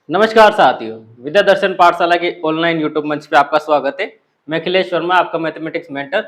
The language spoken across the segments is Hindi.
नमस्कार साथियों, विद्या दर्शन पाठशाला के ऑनलाइन यूट्यूब मंच पे आपका स्वागत है। मैं अखिलेश वर्मा, आपका मैथमेटिक्स मेंटर।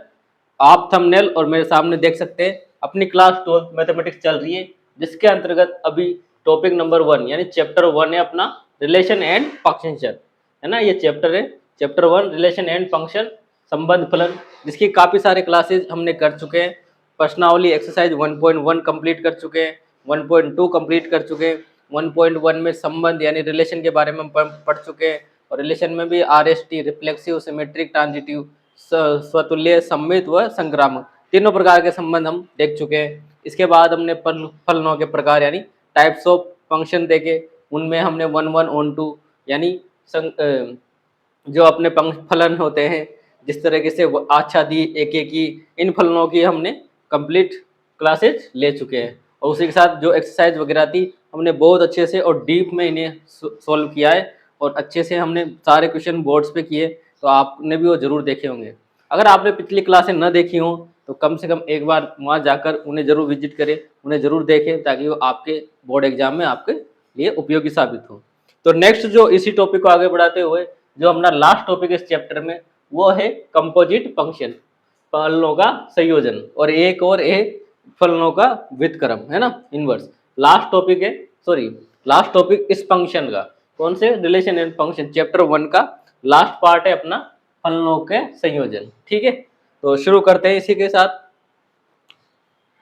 आप थंबनेल और मेरे सामने देख सकते हैं अपनी क्लास 12 मैथमेटिक्स चल रही है, जिसके अंतर्गत अभी टॉपिक नंबर 1 यानी चैप्टर 1 है अपना रिलेशन एंड फंक्शन, है ना। ये चैप्टर है, चैप्टर 1 रिलेशन एंड फंक्शन, संबंध फलन, जिसकी काफ़ी सारे क्लासेज हमने कर चुके हैं। प्रश्नावली एक्सरसाइज 1.1 कंप्लीट कर चुके हैं, 1.2 कंप्लीट कर चुके हैं, 1.1 में संबंध यानी रिलेशन के बारे में हम पढ़ चुके हैं, और रिलेशन में भी आरएसटी, रिफ्लेक्सिव, सिमेट्रिक, ट्रांजिटिव, स्वतुल्य, सममित व संक्रामक, तीनों प्रकार के संबंध हम देख चुके हैं। इसके बाद हमने फलनों के प्रकार यानी टाइप्स ऑफ फंक्शन देखे, उनमें हमने 1 ऑन 2 यानी जो अपने फलन होते हैं, जिस तरीके से आच्छादी, एक की, इन फलनों की हमने कंप्लीट क्लासेज ले चुके हैं। और उसी के साथ जो एक्सरसाइज वगैरह थी हमने बहुत अच्छे से और डीप में इन्हें सॉल्व किया है, और अच्छे से हमने सारे क्वेश्चन बोर्ड्स पे किए, तो आपने भी वो जरूर देखे होंगे। अगर आपने पिछली क्लासें न देखी हों तो कम से कम एक बार वहाँ जाकर उन्हें जरूर विजिट करें, उन्हें जरूर देखें, ताकि वो आपके बोर्ड एग्जाम में आपके लिए उपयोगी साबित हो। तो नेक्स्ट जो इसी टॉपिक को आगे बढ़ाते हुए जो अपना लास्ट टॉपिक इस चैप्टर में, वो है कंपोजिट फंक्शन, फलनों का संयोजन, और एक और फलनों का व्युत्क्रम, है ना, इनवर्स। लास्ट टॉपिक है, सॉरी, लास्ट टॉपिक इस फंक्शन का, कौन से, रिलेशन एंड फंक्शन, चैप्टर 1 का लास्ट पार्ट है अपना फलनों के संयोजन। ठीक है, तो शुरू करते हैं इसी के साथ।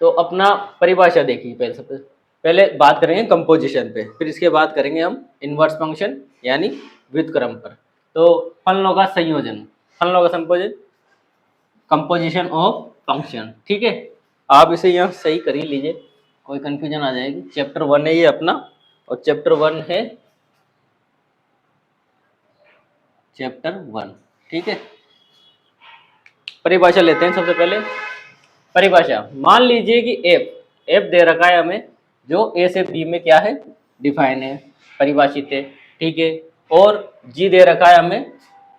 तो अपना परिभाषा देखिए, पहले बात करेंगे कंपोजिशन पे, फिर इसके बाद करेंगे हम इनवर्स फंक्शन यानी व्युत्क्रम पर। तो फलनों का संयोजन, फलनों का संयोजन, कंपोजिशन ऑफ फंक्शन। ठीक है, आप इसे यहाँ सही कर ही लीजिए, कोई कंफ्यूजन आ जाएगी। चैप्टर 1 है ये अपना, और चैप्टर 1 है चैप्टर 1। ठीक है, परिभाषा लेते हैं सबसे पहले। परिभाषा, मान लीजिए कि एफ दे रखा है हमें, जो ए से बी में क्या है, डिफाइन है, परिभाषित है। ठीक है, और जी दे रखा है हमें,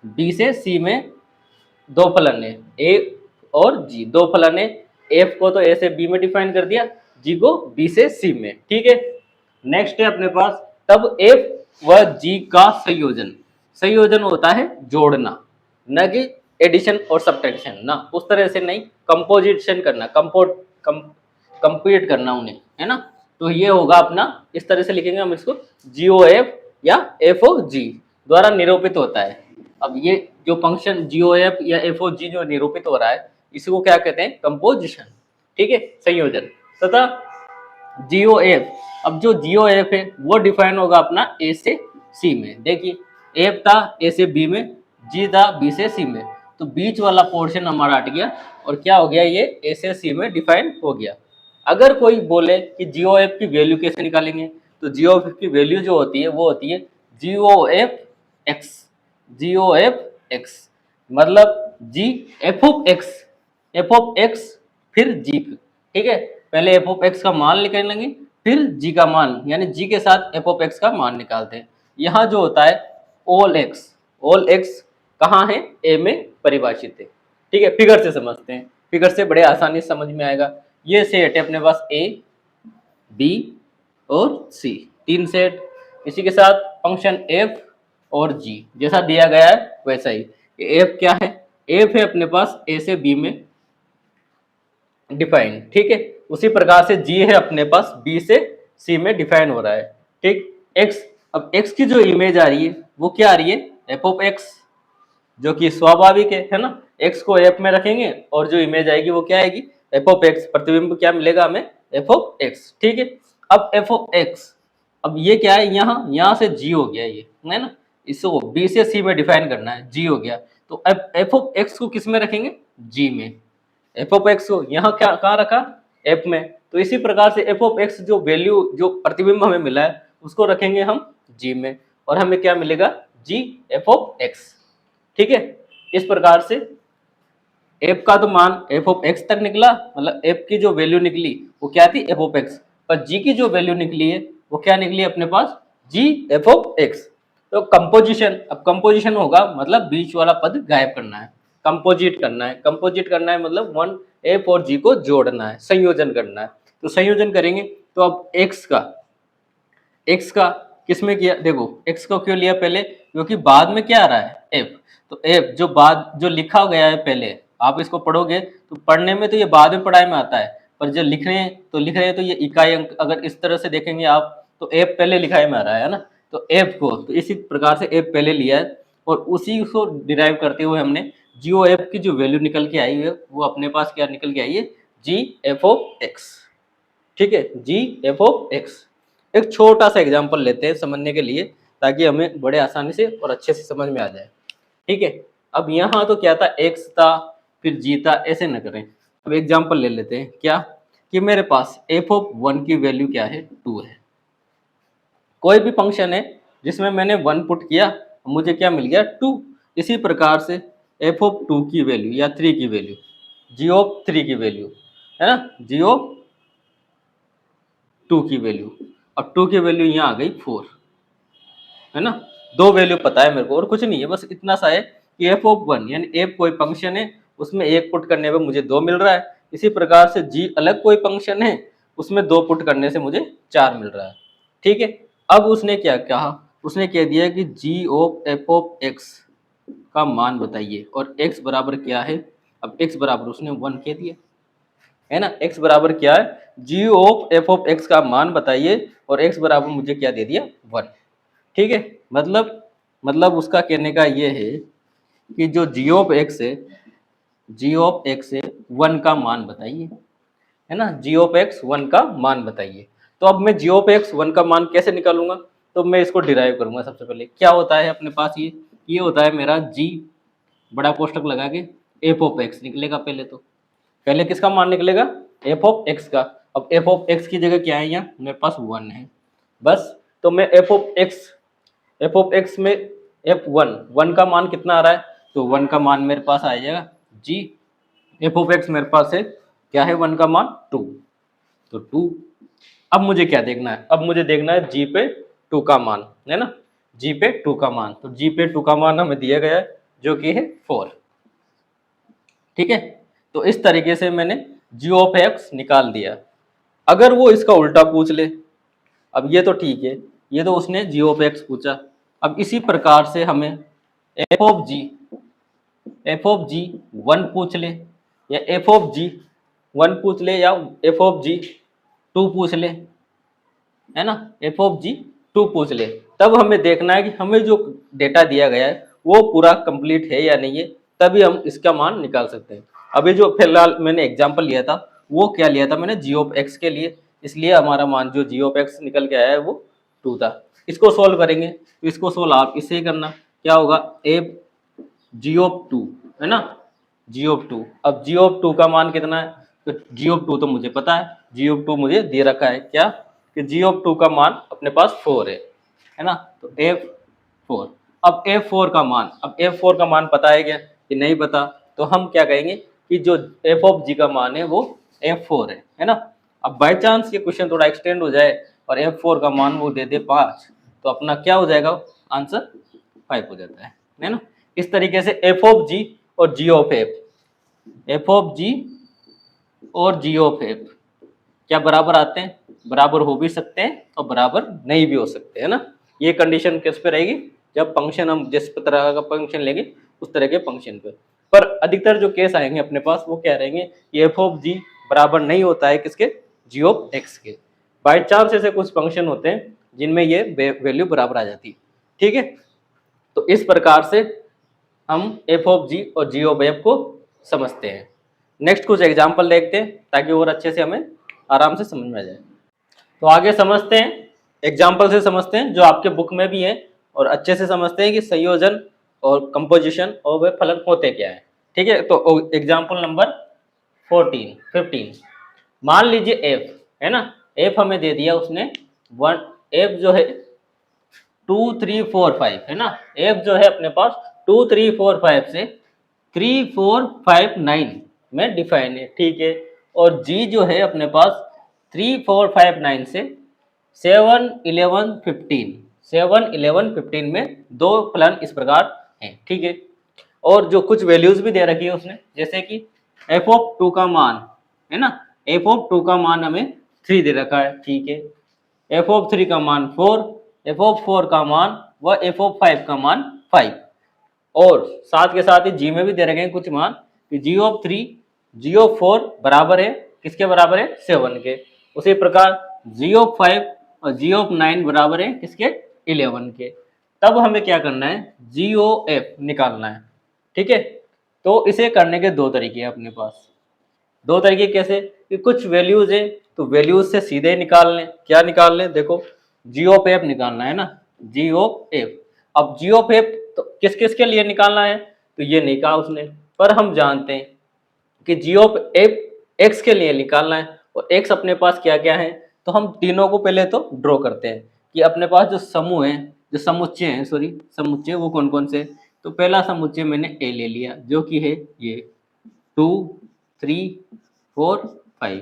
बी से सी में दो फलन है, ए और जी, दो फलन है। एफ को तो ए से बी में डिफाइन कर दिया, जी को बी से सी में। ठीक है, नेक्स्ट है अपने पास, तब एफ व जी का संयोजन, संयोजन होता है जोड़ना, न कि एडिशन और सब्ट्रैक्शन, ना उस तरह से नहीं, कंपोजिशन करना, कंप्लीट करना उन्हें, है ना। तो ये होगा अपना, इस तरह से लिखेंगे हम इसको, जी ओ एफ या एफ ओ जी द्वारा निरूपित होता है। अब ये जो फंक्शन जी ओ एफ या एफ ओ जी जो निरूपित हो रहा है, इसी को क्या कहते हैं, कंपोजिशन। ठीक है, संयोजन। तथा जी ओ एफ, अब जो जी ओ एफ है वो डिफाइन होगा अपना ए से सी में। देखिए, एफ था ए से बी में, जी था बी से सी में, तो बीच वाला पोर्शन हमारा हट गया, और क्या हो गया, ये ए से सी में डिफाइन हो गया। अगर कोई बोले कि जी ओ एफ की वैल्यू कैसे निकालेंगे, तो जी ओ एफ की वैल्यू जो होती है वो होती है G O F X, G O F X, मतलब G F of X, F of X फिर जी। ठीक है, पहले एफ ऑफ एक्स का मान निकालेंगे, फिर जी का मान, यानी जी के साथ एफ ऑफ एक्स का मान निकालते हैं। यहाँ जो होता है ऑल एक्स कहाँ है, ए में परिभाषित है। ठीक है, फिगर से समझते हैं, फिगर से बड़े आसानी से समझ में आएगा। ये सेट है अपने पास ए, बी और सी, तीन सेट। इसी के साथ फंक्शन एफ और जी जैसा दिया गया है वैसा ही। एफ क्या है, एफ है अपने पास ए से बी में डिफाइन। ठीक है, उसी प्रकार से जी है अपने पास बी से सी में डिफाइन हो रहा है। ठीक, एक्स, अब एक्स की जो इमेज आ रही है वो क्या आ रही है, एफ ऑफ एक्स, जो कि स्वाभाविक है ना। एक्स को एफ में रखेंगे और जो इमेज आएगी वो क्या आएगी, एफ ऑफ एक्स, प्रतिबिंब क्या मिलेगा हमें, एफ ऑफ एक्स। ठीक है, अब एफ ऑफ एक्स, अब ये क्या है, यहाँ से जी हो गया ये, है ना, इसको बी से सी में डिफाइन करना है, जी हो गया, तो एफ ऑफ एक्स को किस में रखेंगे, जी में। एफ ऑफ एक्स को यहाँ क्या कहाँ रखा, एफ में। तो इसी प्रकार से एफ ऑफ एक्स जो वैल्यू, जो प्रतिबिंब हमें मिला है उसको रखेंगे हम जी में, और हमें क्या मिलेगा, जी एफ ऑफ एक्स। ठीक है, इस प्रकार से एफ का तो मान एफ ऑफ एक्स तक निकला, मतलब एफ की जो वैल्यू निकली वो क्या थी, एफ ऑफ एक्स, पर जी की जो वैल्यू निकली है वो क्या निकली अपने पास, जी एफ ऑफ एक्स। तो कंपोजिशन, अब कंपोजिशन होगा मतलब बीच वाला पद गायब करना है, कंपोजिट करना है, कंपोजिट करना है मतलब वन एफ और जी को जोड़ना है, संयोजन करना है। तो संयोजन करेंगे तो अब एक्स का किसमें किया, देखो x को क्यों लिया पहले, क्योंकि बाद में क्या आ रहा है f, तो f जो बाद जो लिखा गया है पहले, आप इसको पढ़ोगे तो पढ़ने में तो ये बाद में पढ़ाई में आता है, पर जो लिख रहे हैं तो लिख रहे हैं तो ये इकाई अंक अगर इस तरह से देखेंगे आप तो f पहले लिखाई में आ रहा है ना, तो f को तो इसी प्रकार से f पहले लिया है और उसी को डिराइव करते हुए हमने जीओ एफ की जो वैल्यू निकल के आई है वो अपने पास क्या निकल के आई है, जी एफ ऑफ एक्स। ठीक है, जी एफ ऑफ एक्स। एक छोटा सा एग्जांपल लेते हैं समझने के लिए, ताकि हमें बड़े आसानी से और अच्छे से समझ में आ जाए। ठीक है, अब यहाँ तो क्या था, एक्स था फिर जी था, ऐसे न करें। अब एग्जांपल ले लेते हैं, क्या कि मेरे पास एफ ऑफ वन की वैल्यू क्या है, 2 है। कोई भी फंक्शन है जिसमें मैंने 1 पुट किया, मुझे क्या मिल गया, 2। इसी प्रकार से एफ ऑफ 2 की वैल्यू या 3 की वैल्यू, जी ऑफ 3 की वैल्यू है ना, जी ऑफ 2 की वैल्यू, अब 2 की वैल्यू यहाँ आ गई 4, है ना। 2 वैल्यू पता है मेरे को और कुछ नहीं है, बस इतना सा है कि एफ ऑफ 1 यानी एफ कोई फंक्शन है उसमें 1 पुट करने पे मुझे 2 मिल रहा है। इसी प्रकार से जी अलग कोई फंक्शन है उसमें 2 पुट करने से मुझे 4 मिल रहा है। ठीक है, अब उसने क्या कहा, उसने कह दिया कि जी ऑफ एफ ऑफ एक्स का मान बताइए और x बराबर क्या है। अब x बराबर उसने 1 कह दिया है ना, x बराबर क्या है, G of F of x का मान बताइए और x बराबर मुझे क्या दे दिया, 1। ठीक है, मतलब उसका कहने का ये है कि जो जी ऑफ एक्स है, जी ऑफ एक्स है 1 का मान बताइए, है ना, जी ऑफ एक्स 1 का मान बताइए। तो अब मैं जी ऑफ एक्स 1 का मान कैसे निकालूंगा, तो मैं इसको डिराइव करूंगा। सबसे पहले क्या होता है अपने पास, ये होता है मेरा जी बड़ा कोष्टक लगा के एफ ऑफ एक्स निकलेगा। पहले किसका मान निकलेगा, एफ ऑफ एक्स का। अब एफ ऑफ एक्स की जगह क्या है, यहाँ मेरे पास 1 है बस। तो मैं एफ ऑफ एक्स में एफ 1 का मान कितना आ रहा है, तो 1 का मान मेरे पास आ जाएगा जी एफ ऑफ एक्स मेरे पास है क्या है, 1 का मान 2, तो 2। अब मुझे क्या देखना है, अब मुझे देखना है जी पे 2 का मान, है ना, जी पे 2 का मान। तो जी पे 2 का मान हमें दिया गया है जो कि है 4। ठीक है, तो इस तरीके से मैंने जी ऑफ एक्स निकाल दिया। अगर वो इसका उल्टा पूछ ले, अब ये तो ठीक है, ये तो उसने जी ऑफ एक्स पूछा। अब इसी प्रकार से हमें एफ ऑफ जी 1 पूछ ले, या एफ ऑफ जी 1 पूछ ले, या एफ ऑफ जी 2 पूछ ले, है ना, एफ ऑफ जी 2 पूछ ले। तब हमें देखना है कि हमें जो डेटा दिया गया है वो पूरा कंप्लीट है या नहीं है, तभी हम इसका मान निकाल सकते हैं। अभी जो फिलहाल मैंने एग्जांपल लिया था वो क्या लिया था मैंने, जी ऑफ एक्स के लिए, इसलिए हमारा मान जो जी ऑफ एक्स निकल के आया है वो 2 था। इसको सोल्व करेंगे तो इसको सोल्व आप इससे ही करना, क्या होगा, एफ जी ऑफ 2, है ना, जी ऑफ 2। अब जी ऑफ 2 का मान कितना है, तो जी ऑफ 2 तो मुझे पता है, जी ऑफ 2 मुझे दे रखा है क्या, कि जी ऑफ 2 का मान अपने पास 4 है ना, तो f4। अब f4 का मान, अब f4 का मान पता है क्या कि नहीं पता, तो हम क्या कहेंगे कि जो f ऑफ g का मान है वो f4 है ना। अब बाय चांस ये क्वेश्चन थोड़ा एक्सटेंड हो जाए और f4 का मान वो दे दे 5, तो अपना क्या हो जाएगा, आंसर 5 हो जाता है ना। इस तरीके से f ऑफ g और g of f of g और g ऑफ f क्या बराबर आते हैं, बराबर हो भी सकते हैं और बराबर नहीं भी हो सकते, है ना। ये कंडीशन किस पे रहेगी, जब फंक्शन हम जिस तरह का फंक्शन लेंगे उस तरह के फंक्शन पे। पर अधिकतर जो केस आएंगे अपने पास वो क्या रहेंगे कि एफ ऑफ जी बराबर नहीं होता है किसके, जी ऑफ एक्स के। बाई चांस ऐसे कुछ फंक्शन होते हैं जिनमें ये वैल्यू बराबर आ जाती है। ठीक है, तो इस प्रकार से हम एफ ऑफ जी और जी ऑफ एफ को समझते हैं। नेक्स्ट कुछ एग्जाम्पल देखते हैं ताकि और अच्छे से हमें आराम से समझ में आ जाए। तो आगे समझते हैं, एग्जाम्पल से समझते हैं जो आपके बुक में भी है, और अच्छे से समझते हैं कि संयोजन और कंपोजिशन और वे फलन होते क्या है। ठीक है, तो एग्जाम्पल नंबर 15 मान लीजिए एफ, है ना, एफ हमें दे दिया उसने 1, एफ जो है 2 3 4 5 है ना, एफ जो है अपने पास 2 3 4 5 से 3 4 5 9 में डिफाइन है। ठीक है, और जी जो है अपने पास 3 4 5 9 से 7 11 15 में दो फलन इस प्रकार हैं। ठीक है, और जो कुछ वैल्यूज भी दे रखी है उसने, जैसे कि एफ ऑफ 2 का मान, है ना, एफ ऑफ 2 का मान हमें 3 दे रखा है। ठीक है, एफ ऑफ 3 का मान 4, एफ ऑफ 4 का मान व एफ ऑफ 5 का मान 5, और साथ के साथ ही जी में भी दे रखे हैं कुछ मान कि जी ऑफ 3 जी ऑफ 4 बराबर है किसके बराबर है 7 के। उसी प्रकार जी ऑफ 5 और जी ऑफ 9 बराबर है किसके 11 के। तब हमें क्या करना है जी ओ एफ निकालना है। ठीक है, तो इसे करने के दो तरीके हैं अपने पास। दो तरीके कैसे कि कुछ वैल्यूज है तो वैल्यूज से सीधे निकाल लें। क्या निकाल लें, देखो जी ऑफ एफ निकालना है ना, जी ऑफ एफ। अब जी ऑफ एफ तो किस किस के लिए निकालना है तो ये नहीं कहा उसने, पर हम जानते हैं कि जी ऑफ एफ एक्स के लिए निकालना है, और एक्स अपने पास क्या क्या है, तो हम तीनों को पहले तो ड्रॉ करते हैं कि अपने पास जो समूह है, जो समुच्चय हैं, सॉरी समुच्चय वो कौन कौन से। तो पहला समुच्चय मैंने ए ले लिया जो कि है ये 2 3 4 5,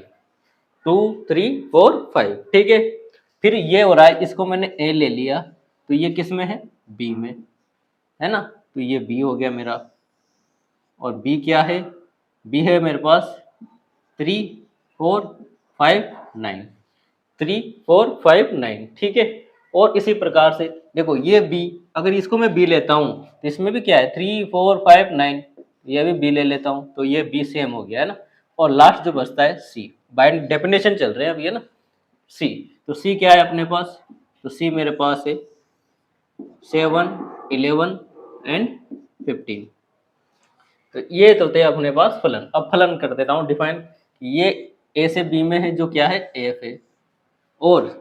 2 3 4 5। ठीक है, फिर ये हो रहा है इसको मैंने ए ले लिया तो ये किस में है बी में, है ना, तो ये बी हो गया मेरा। और बी क्या है, बी है मेरे पास 3 4 5 9, 3 4 5 9। ठीक है, और इसी प्रकार से देखो ये बी, अगर इसको मैं बी लेता हूँ तो इसमें भी क्या है 3 4 5 9, ये भी बी ले लेता हूँ तो ये बी सेम हो गया है ना। और लास्ट जो बचता है सी, बाय डेफिनेशन चल रहे हैं अभी है ना सी। तो सी क्या है अपने पास, तो सी मेरे पास है 7 11 एंड 15। तो ये तो थे अपने पास फलन। अब फलन कर देता हूँ डिफाइन, ये ए से बी में है जो क्या है एफ है, और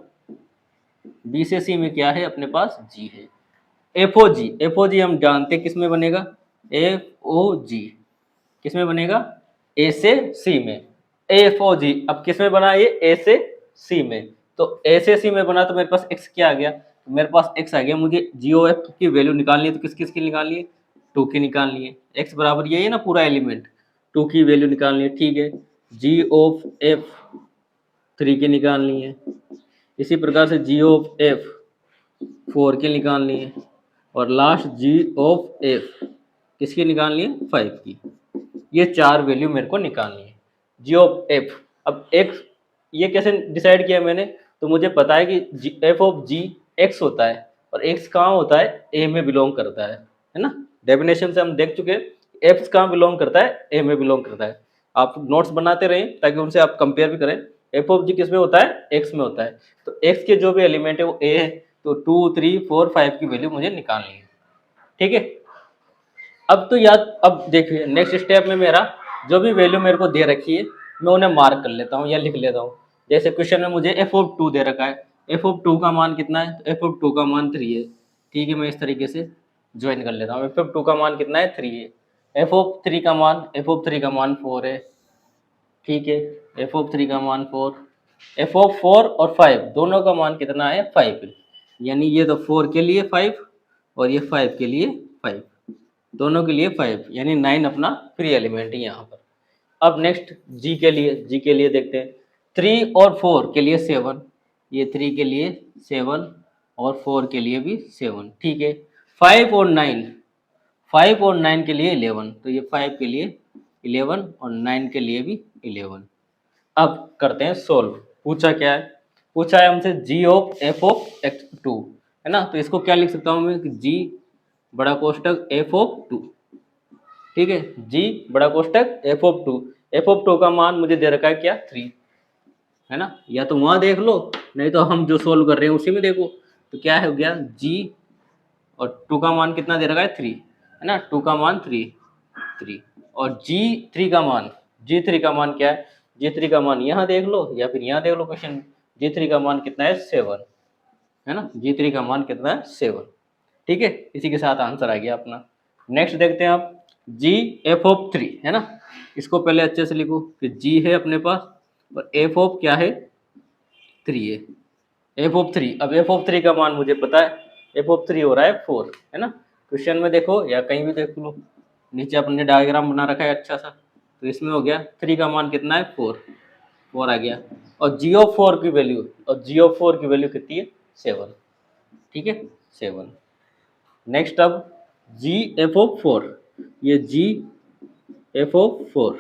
बी से सी में क्या है अपने पास जी है। एफ ओ जी, एफ ओ जी हम जानते किस में बनेगा, एफ ओ जी किस में बनेगा ए से सी में। एफ ओ जी अब किस में बना ये ए से सी में, तो ए से सी में बना तो मेरे पास एक्स क्या आ गया, तो मेरे पास एक्स आ गया। मुझे जी ओ एफ की वैल्यू निकालनी है तो किस किस की निकालनी है, 2 की निकालनी है। एक्स बराबर यही है ना पूरा एलिमेंट, 2 की वैल्यू निकालनी है। ठीक है, जी ऑफ एफ 3 की निकालनी है, इसी प्रकार से जी ऑफ एफ 4 की निकालनी है, और लास्ट जी ऑफ एफ किसकी निकालनी है 5 की। ये चार वैल्यू मेरे को निकालनी है जी ऑफ एफ। अब एक्स ये कैसे डिसाइड किया मैंने, तो मुझे पता है कि एफ ऑफ जी एक्स होता है, और एक्स कहाँ होता है ए में बिलोंग करता है ना। डेफिनेशन से हम देख चुके हैं एफ कहाँ बिलोंग करता है ए में बिलोंग करता है। आप नोट्स बनाते रहें ताकि उनसे आप कंपेयर भी करें। एफ ऑफ जी किस में होता है एक्स में होता है, तो एक्स के जो भी एलिमेंट है वो ए है, तो 2 3 4 5 की वैल्यू मुझे निकालनी है। ठीक है, अब तो याद, अब देखिए नेक्स्ट स्टेप में मेरा जो भी वैल्यू मेरे को दे रखी है मैं उन्हें मार्क कर लेता हूँ या लिख लेता हूँ। जैसे क्वेश्चन में मुझे एफ ऑफ 2 दे रखा है, एफ ऑफ 2 का मान कितना है, तो एफ ऑफ 2 का मान 3 है। ठीक है, मैं इस तरीके से ज्वाइन कर लेता हूँ। एफ ऑफ 2 का मान कितना है 3 है, एफ ऑफ 3 का मान, एफ ऑफ 3 का मान 4 है। ठीक है, एफ ऑफ 3 का मान 4, एफ ऑफ 4 और 5 दोनों का मान कितना है 5 है। यानी ये तो 4 के लिए 5 और ये 5 के लिए 5, दोनों के लिए 5, यानी 9 अपना फ्री एलिमेंट है यहाँ पर। अब नेक्स्ट जी के लिए, जी के लिए देखते हैं 3 और 4 के लिए 7, ये 3 के लिए 7 और 4 के लिए भी 7। ठीक है, 5 और 9, 5 और 9 के लिए 11, तो ये 5 के लिए 11 और 9 के लिए भी 11। अब करते हैं सोल्व। पूछा क्या है, पूछा है हमसे जी ऑफ एफ ऑफ एक्स 2, है ना। तो इसको क्या लिख सकता हूँ मैं कि जी बड़ा कोष्टक एफ ऑफ 2। ठीक है, जी बड़ा कोष्टक एफ ऑफ 2, एफ ऑफ 2 का मान मुझे दे रखा है क्या 3, है ना। या तो वहां देख लो, नहीं तो हम जो सोल्व कर रहे हैं उसी में देखो। तो क्या हो गया जी, और 2 का मान कितना दे रखा है 3, है ना, 2 का मान 3, और जी 3 का मान, जी 3 का मान क्या है, जी 3 का मान यहाँ देख लो या फिर यहाँ देख लो क्वेश्चन। जी 3 का मान कितना है 7, है ना, जी 3 का मान कितना है 7। ठीक है, इसी के साथ आंसर आ गया अपना। नेक्स्ट देखते हैं आप जी एफ ऑफ 3, है ना। इसको पहले अच्छे से लिखो कि जी है अपने पास और एफ ऑफ क्या है 3 है, एफ ऑफ 3। अब एफ ऑफ 3 का मान मुझे पता है, एफ ऑफ 3 हो रहा है 4, है ना। क्वेश्चन में देखो या कहीं भी देख लो, नीचे अपने डायग्राम बना रखा है अच्छा सा, तो इसमें हो गया 3 का मान कितना है 4 आ गया। और जी ऑफ 4 की वैल्यू, और जी ऑफ 4 की वैल्यू कितनी है 7। ठीक है 7। नेक्स्ट अब जी एफ ऑफ 4, ये जी एफ ऑफ 4।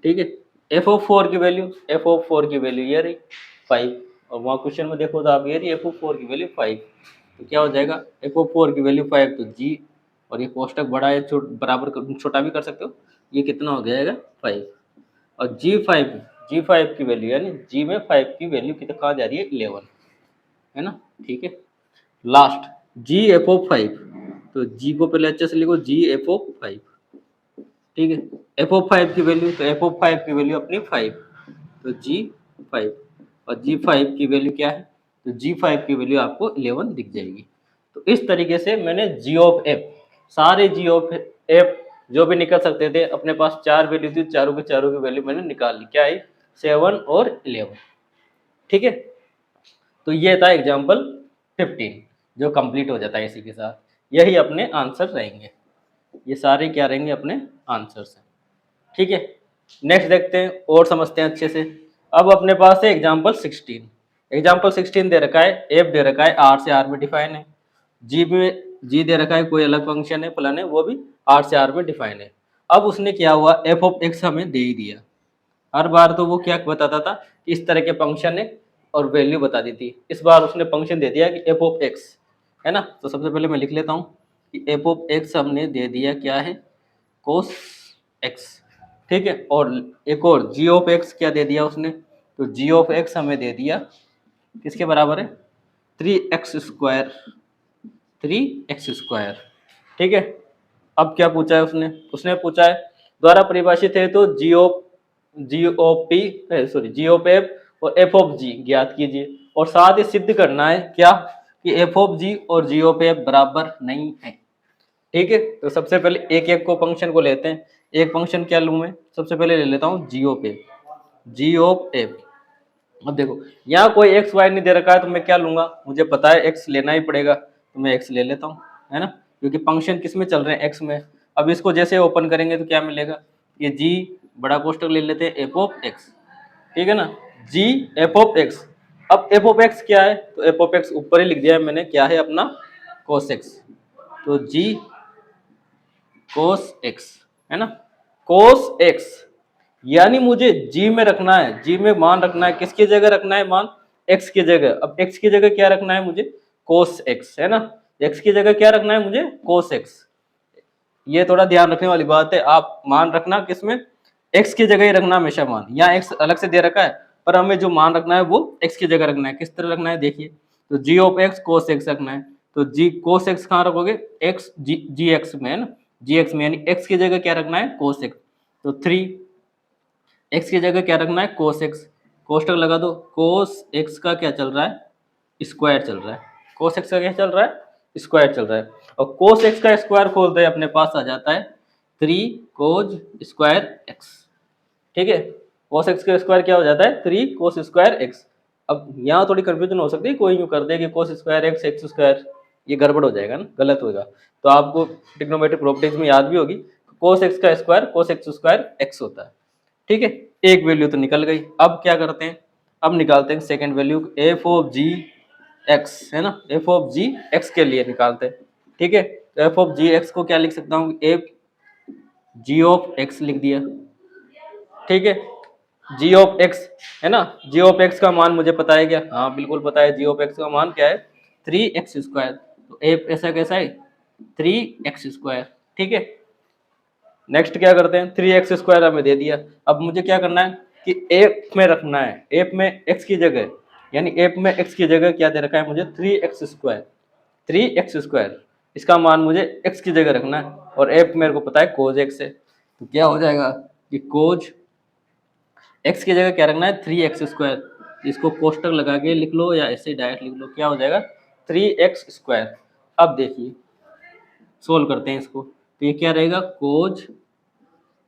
ठीक है, एफ ऑफ 4 की वैल्यू, एफ ऑफ 4 की वैल्यू ये रही 5, और वहाँ क्वेश्चन में देखो तो आप ये रही f(4) की वैल्यू 5, तो क्या हो जाएगा f(4) की वैल्यू 5, तो g, और ये कोष्टक बड़ा है बराबर छोटा भी कर सकते हो, ये कितना हो जाएगा 5, और g5 की वैल्यू यानी g में 5 की वैल्यू कितना कहाँ जा रही है 11, है ना। ठीक है, लास्ट g f(5), तो g को पहले अच्छे से लिखो g f(5), ठीक है, f(5) की वैल्यू, तो f(5) की वैल्यू अपनी 5, तो g5, और g5 की वैल्यू क्या है, तो g5 की वैल्यू आपको 11 दिख जाएगी। तो इस तरीके से मैंने g ऑफ f, सारे g ऑफ f जो भी निकल सकते थे, अपने पास 4 वैल्यू थी, चारों के चारों की वैल्यू मैंने निकाल ली, क्या आई 7 और 11। ठीक है, तो ये था एग्जाम्पल 15 जो कंप्लीट हो जाता है इसी के साथ। यही अपने आंसर रहेंगे, ये सारे क्या रहेंगे अपने आंसर्स हैं। ठीक है, नेक्स्ट देखते हैं और समझते हैं अच्छे से। अब अपने पास है एग्जाम्पल 16। एग्जाम्पल 16 दे रखा है, एफ दे रखा है, आर से आर में डिफाइन है, जी में जी दे रखा है, कोई अलग फंक्शन है प्लान है, वो भी आर से आर में डिफाइन है। अब उसने क्या हुआ, एफ ऑफ एक्स हमें दे ही दिया। हर बार तो वो क्या बताता था कि इस तरह के फंक्शन है और वैल्यू बता दी थी, इस बार उसने फंक्शन दे दिया कि एफ ऑफ एक्स, है ना। तो सबसे पहले मैं लिख लेता हूँ कि एफ ऑफ एक्स हमने दे दिया क्या है, कोस एक्स। ठीक है, और एक और जी ऑफ एक्स क्या दे दिया उसने, तो जी ऑफ एक्स हमें दे दिया किसके बराबर है, 3x², 3x²। ठीक है, अब क्या पूछा है उसने पूछा है द्वारा परिभाषित है तो G of P, sorry G of F और एफ ऑफ जी ज्ञात कीजिए, और साथ ही सिद्ध करना है क्या कि एफ ऑफ जी और जी ऑफ एफ बराबर नहीं है। ठीक है, तो सबसे पहले एक एक को फंक्शन को लेते हैं। एक फंक्शन क्या लूँ मैं, सबसे पहले ले लेता हूँ G of F, G of F. अब देखो यहाँ कोई एक्स वाई नहीं दे रखा है, तो मैं क्या लूंगा, मुझे पता है एक्स लेना ही पड़ेगा, तो मैं एक्स ले लेता हूँ, है ना, क्योंकि फंक्शन किस में चल रहे हैं, एक्स में। अब इसको जैसे ओपन करेंगे तो क्या मिलेगा, ये जी बड़ा कोष्टक ले लेते हैं एफ ऑफ एक्स, ठीक है ना, जी एफ ऑफ एक्स। अब एफ ऑफ एक्स क्या है, तो एफ ऑफ एक्स ऊपर ही लिख दिया है मैंने, क्या है अपना कोस एक्स, तो जी कोस एक्स, है ना, कोस एक्स। यानी मुझे जी में रखना है, जी में मान रखना है, किसकी जगह रखना है मान, एक्स की जगह। अब एक्स की जगह क्या रखना है मुझे, कोस एक्स, है ना, एक्स की जगह क्या रखना है मुझे, कोस एक्स। ये थोड़ा ध्यान रखने वाली बात है, आप मान रखना किसमें, एक्स की जगह ही रखना हमेशा मान। यहाँ एक्स अलग से दे रखा है, पर हमें जो मान रखना है वो एक्स की जगह रखना है। किस तरह रखना है देखिए, तो G of x cos x रखना है, तो जी कोस एक्स कहाँ रखोगे, एक्स जी एक्स में, है ना, जी एक्स में, यानी एक्स की जगह क्या रखना है, कोस एक्स। तो 3 एक्स की जगह क्या रखना है, कोस एक्स, कोष्टक लगा दो, कोस एक्स का क्या चल रहा है, स्क्वायर चल रहा है, कोस एक्स का क्या चल रहा है, स्क्वायर चल रहा है, और कोस एक्स का स्क्वायर खोलते हैं अपने पास आ जाता है 3 कोज स्क्वायर एक्स। ठीक है, कोस एक्स का स्क्वायर क्या हो जाता है, 3 कोस स्क्वायर एक्स। अब यहाँ थोड़ी कंफ्यूजन हो सकती है, कोई यूँ कर दे कि cos square x x square, ये गड़बड़ हो जाएगा ना, गलत होगा। तो आपको ट्रिग्नोमेट्रिक प्रॉपर्टीज में याद भी होगी, कोस एक्स का square cos x square x होता है। ठीक है, एक वैल्यू तो निकल गई। अब क्या करते हैं, अब निकालते हैं second value, F of G X, है ना, एफ ऑफ जी एक्स के लिए निकालते हैं। ठीक है, तो एफ ऑफ जी एक्स को क्या लिख सकता हूँ, एफ जी ऑफ एक्स लिख दिया। ठीक है, जी ऑफ एक्स, है ना, जी ऑफ एक्स का मान मुझे पता है क्या, हाँ बिल्कुल पता है, जी ऑफ एक्स का मान क्या है 3x²। तो एफ ऐसा कैसा है 3x²। ठीक है, नेक्स्ट क्या करते हैं, 3x² हमें दे दिया। अब मुझे क्या करना है कि एफ में रखना है, एफ में एक्स की जगह, यानी एफ में एक्स की जगह क्या दे रखा है मुझे 3x², 3x², इसका मान मुझे एक्स की जगह रखना है, और एफ मेरे को पता है कोज एक्स है। तो क्या हो जाएगा कि कोज एक्स की जगह क्या रखना है 3x², इसको कोष्टक लगा के लिख लो या ऐसे डायरेक्ट लिख लो, क्या हो जाएगा 3x²। अब देखिए सोल्व करते हैं इसको, तो ये क्या रहेगा कोज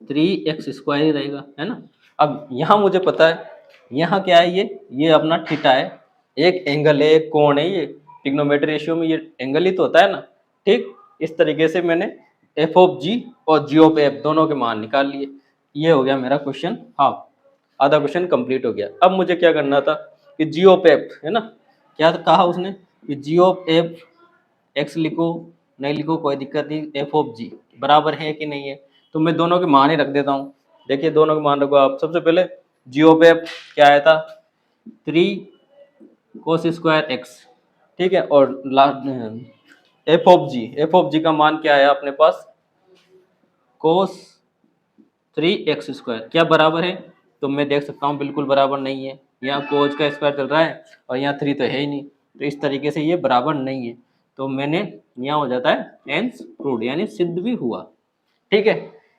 3x² ही रहेगा, है ना। अब यहाँ मुझे पता है यहाँ क्या है, ये अपना थीटा है, एक एंगल है, एक कोण है, ये ट्रिग्नोमेट्री रेशियो में ये एंगल ही तो होता है ना। ठीक, इस तरीके से मैंने एफ ऑफ जी और जी ऑफ एफ दोनों के मान निकाल लिए। ये हो गया मेरा क्वेश्चन हाफ, आधा क्वेश्चन कंप्लीट हो गया। अब मुझे क्या करना था कि जी ऑफ एफ, है ना, क्या कहा उसने कि जी ऑफ एफ एक्स लिखो, नहीं लिखो कोई दिक्कत नहीं, एफ ऑफ जी बराबर है कि नहीं है, तो मैं दोनों के मान ही रख देता हूँ। देखिए दोनों के मान रखो आप। सबसे पहले जी ऑफ एफ क्या आया था 3 कोस स्क्वायर एक्स, ठीक है। और एफ ऑफ जी का मान क्या है अपने पास, कोस 3x² क्या बराबर है, तो मैं देख सकता हूँ बिल्कुल बराबर नहीं है, यहाँ कोस का स्क्वायर चल रहा है और यहाँ 3 तो है ही नहीं, तो इस तरीके से ये बराबर नहीं है। तो मैंने यहाँ हो जाता है हेंस प्रूव्ड, यानी सिद्ध भी हुआ, ठीक है।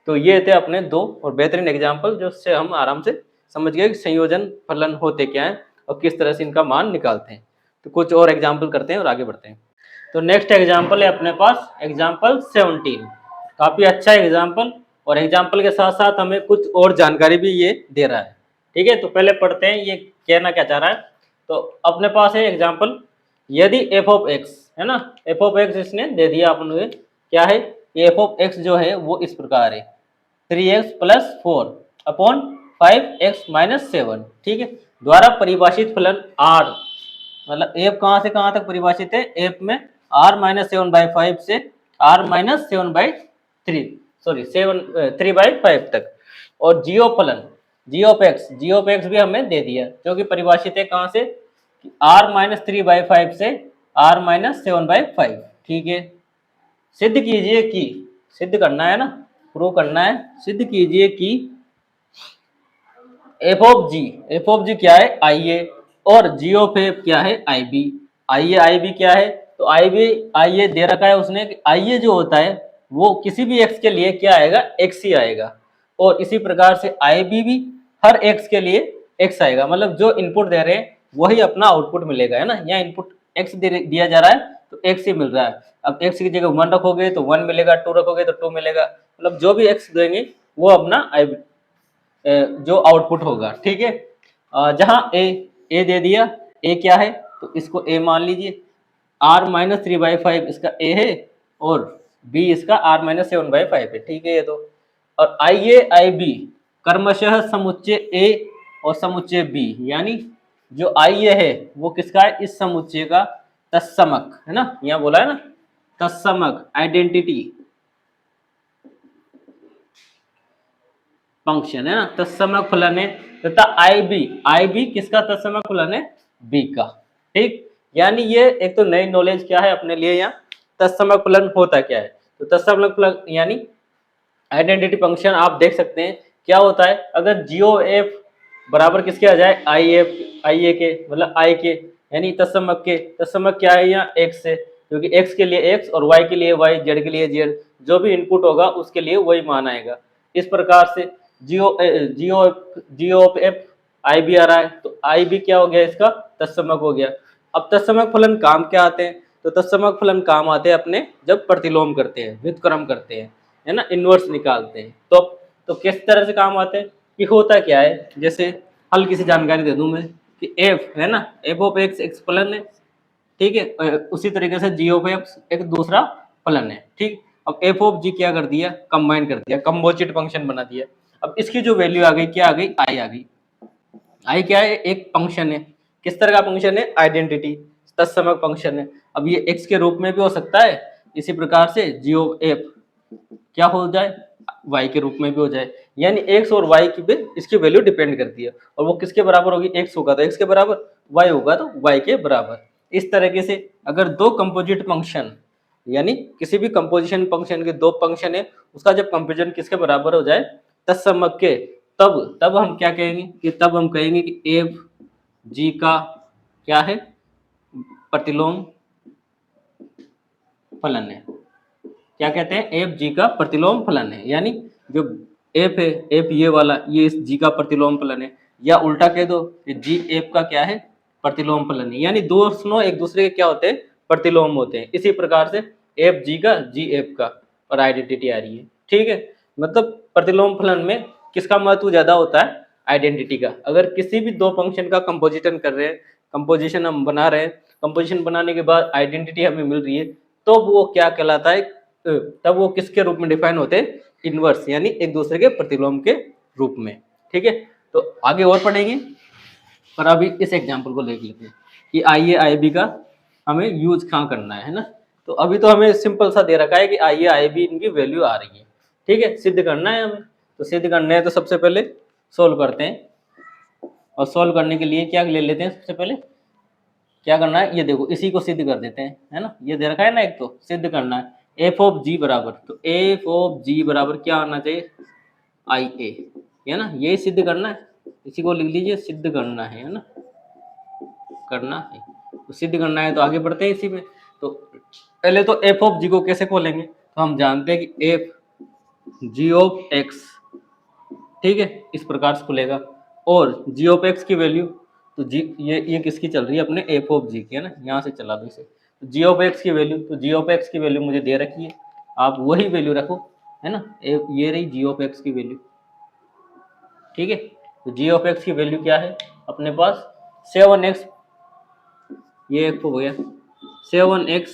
तो ये थे अपने दो और बेहतरीन एग्जाम्पल, जो से हम आराम से समझ गए कि संयोजन फलन होते क्या हैं और किस तरह से इनका मान निकालते हैं। तो कुछ और एग्जाम्पल करते हैं और आगे बढ़ते हैं। तो नेक्स्ट एग्जाम्पल है अपने पास एग्जाम्पल 17, काफ़ी अच्छा एग्जाम्पल, और एग्जाम्पल के साथ साथ हमें कुछ और जानकारी भी ये दे रहा है, ठीक है। तो पहले पढ़ते हैं ये कहना क्या चाह रहा है। तो अपने पास है एग्जाम्पल, यदि एफ ऑफ एक्स है ना, एफ ऑफ एक्स इसने दे दिया अपन क्या है, एफ ऑफ एक्स जो है वो इस प्रकार है 3x + 4 अपॉन 5x - 7, ठीक है, द्वारा परिभाषित फलन r, मतलब एफ कहाँ से कहाँ तक परिभाषित है, एफ में r-7/5 से r-7/3, सॉरी 3/5 तक। और जियो फलन जी ऑफ एक्स भी हमें दे दिया, जो कि परिभाषित है कहाँ से, r-3/5 से r-7/5, ठीक है। सिद्ध कीजिए कि, सिद्ध करना है ना, प्रूव करना है, सिद्ध कीजिए कि एफ ऑफ जी क्या है, आई ए, और जी ऑफ एफ क्या है, आई बी। आई बी क्या है, तो आई ए दे रखा है उसने कि आई ए जो होता है वो किसी भी एक्स के लिए क्या आएगा, एक्स ही आएगा, और इसी प्रकार से आई बी भी हर एक्स के लिए एक्स आएगा, मतलब जो इनपुट दे रहे हैं वही अपना आउटपुट मिलेगा, है ना। यहाँ इनपुट एक्स दिया जा रहा है तो एक्स ही मिल रहा है। अब एक्स की जगह 1 रखोगे तो 1 मिलेगा, 2 रखोगे तो 2 मिलेगा, मतलब जो भी एक्स देंगे वो अपना जो आउटपुट होगा, ठीक है। जहां ए दे दिया, ए क्या है, तो इसको ए मान लीजिए, r-3/5 इसका ए है और बी इसका r-7/5 है, ठीक है ये तो। और आई बी क्रमशः समुच्चय ए और समुच्चय बी, यानी जो आई ए है वो किसका है, इस समुच्चय का तत्समक, है ना, यहाँ बोला है ना तत्समक आइडेंटिटी फंक्शन, है ना, तत्समक फलन है, तथा आई बी किसका तत्समक फलन है, बी का, ठीक। यानी ये एक तो नई नॉलेज क्या है अपने लिए, यहाँ तत्समक फलन होता क्या है, तो तत्समक फलन यानी आइडेंटिटी फंक्शन आप देख सकते हैं क्या होता है, अगर जीओ एफ बराबर किसके आ जाए, आई ए के, मतलब आई के, यानी तत्समक के, तत्समक क्या है यहाँ एक्स से, क्योंकि एक्स के लिए एक्स और वाई के लिए वाई, जेड के लिए जेड, जो भी इनपुट होगा उसके लिए वही मान आएगा। इस प्रकार से जियो ऑफ एफ आई बी आ रहा है, तो आई बी क्या हो गया, इसका तत्समक हो गया। अब तत्समक फलन काम क्या आते हैं, तो तत्समक फलन काम आते हैं अपने जब प्रतिलोम करते हैं, व्युत्क्रम करते हैं, है ना, इनवर्स निकालते हैं, तो किस तरह से काम आते हैं कि होता क्या है, जैसे हल्की सी जानकारी दे दूं मैं कि एफ है ना, एफ ऑफ एक्स एक्स फलन है, ठीक है, उसी तरीके से जी ऑफ एक्स एक दूसरा फलन है, ठीक। अब एफ ऑफ जी क्या कर दिया, कंबाइन कर दिया, कंपोजिट फंक्शन बना दिया। अब इसकी जो वैल्यू आ गई, क्या आ गई, आई आ गई। आई क्या है, एक फंक्शन है, किस तरह का फंक्शन है, आइडेंटिटी तत्समक फंक्शन है। अब ये एक्स के रूप में भी हो सकता है, इसी प्रकार से जी ऑफ एफ क्या हो जाए, वाई के रूप में भी हो जाए, यानी एक्स और वाई की भी इसकी वैल्यू डिपेंड करती है, और वो किसके बराबर होगी, एक्स होगा तो एक्स के बराबर, वाई होगा तो वाई के बराबर। इस तरीके से अगर दो कंपोजिट फंक्शन, यानी किसी भी कंपोजिशन फंक्शन के दो फंक्शन है, उसका जब कंपोजिशन किसके बराबर हो जाए, तत्समक के, तब हम क्या कहेंगे कि, तब हम कहेंगे कि एफ जी का क्या है, प्रतिलोम फलन है। क्या कहते हैं, एफ जी का प्रतिलोम फलन है, यानी जो एफ है, एफ ये वाला, ये इस जी का प्रतिलोम फलन है, या उल्टा कह दो कि जी एफ का क्या है, प्रतिलोम फलन है, यानी दोनों एक दूसरे के क्या होते हैं, प्रतिलोम होते हैं। इसी प्रकार से एफ जी का, जी एफ का, और आइडेंटिटी आ रही है, ठीक है। मतलब प्रतिलोम फलन में किसका महत्व ज्यादा होता है, आइडेंटिटी का। अगर किसी भी दो फंक्शन का कंपोजिशन कर रहे हैं, कंपोजिशन हम बना रहे हैं, कंपोजिशन बनाने के बाद आइडेंटिटी हमें मिल रही है, तो वो क्या कहलाता है, तब वो किसके रूप में डिफाइन होते हैं, इनवर्स, यानी एक दूसरे के प्रतिलोम के रूप में, ठीक है। तो आगे और पढ़ेंगे, पर अभी इस एग्जाम्पल को देख लेते हैं कि आई ए आई बी का हमें यूज कहाँ करना है ना। तो अभी तो हमें सिंपल सा दे रखा है कि आई ए आई बी इनकी वैल्यू आ रही है, ठीक है, सिद्ध करना है हमें। तो सिद्ध करना है तो सबसे पहले सोल्व करते हैं, और सोल्व करने के लिए क्या ले लेते हैं, सबसे पहले क्या करना है, ये देखो इसी को सिद्ध कर देते हैं, है ना, ये दे रखा है ना, एक तो सिद्ध करना है एफ ऑफ जी बराबर, तो एफ ऑफ जी बराबर क्या आना चाहिए, आई ए, है ना, ये सिद्ध करना है, इसी को लिख लीजिए, सिद्ध करना है ना, करना है, तो सिद्ध करना है तो आगे बढ़ते हैं इसी में। तो पहले तो एफ ऑफ जी को कैसे खोलेंगे, तो हम जानते हैं कि एफ जी ऑफ एक्स, ठीक है, इस प्रकार से खुलेगा, और जी ऑफ एक्स की वैल्यू, तो जी ये किसकी चल रही है, अपने एफ ऑफ जी की, है ना, यहाँ से चला दो इसे, तो जी ऑफ एक्स की वैल्यू, तो जी ऑफ एक्स की वैल्यू मुझे दे रखी है, आप वही वैल्यू रखो, है ना, ये रही जी ऑफ एक्स की वैल्यू, ठीक है, तो जी ऑफ एक्स की वैल्यू क्या है अपने पास 7x, ये एक हो गया 7x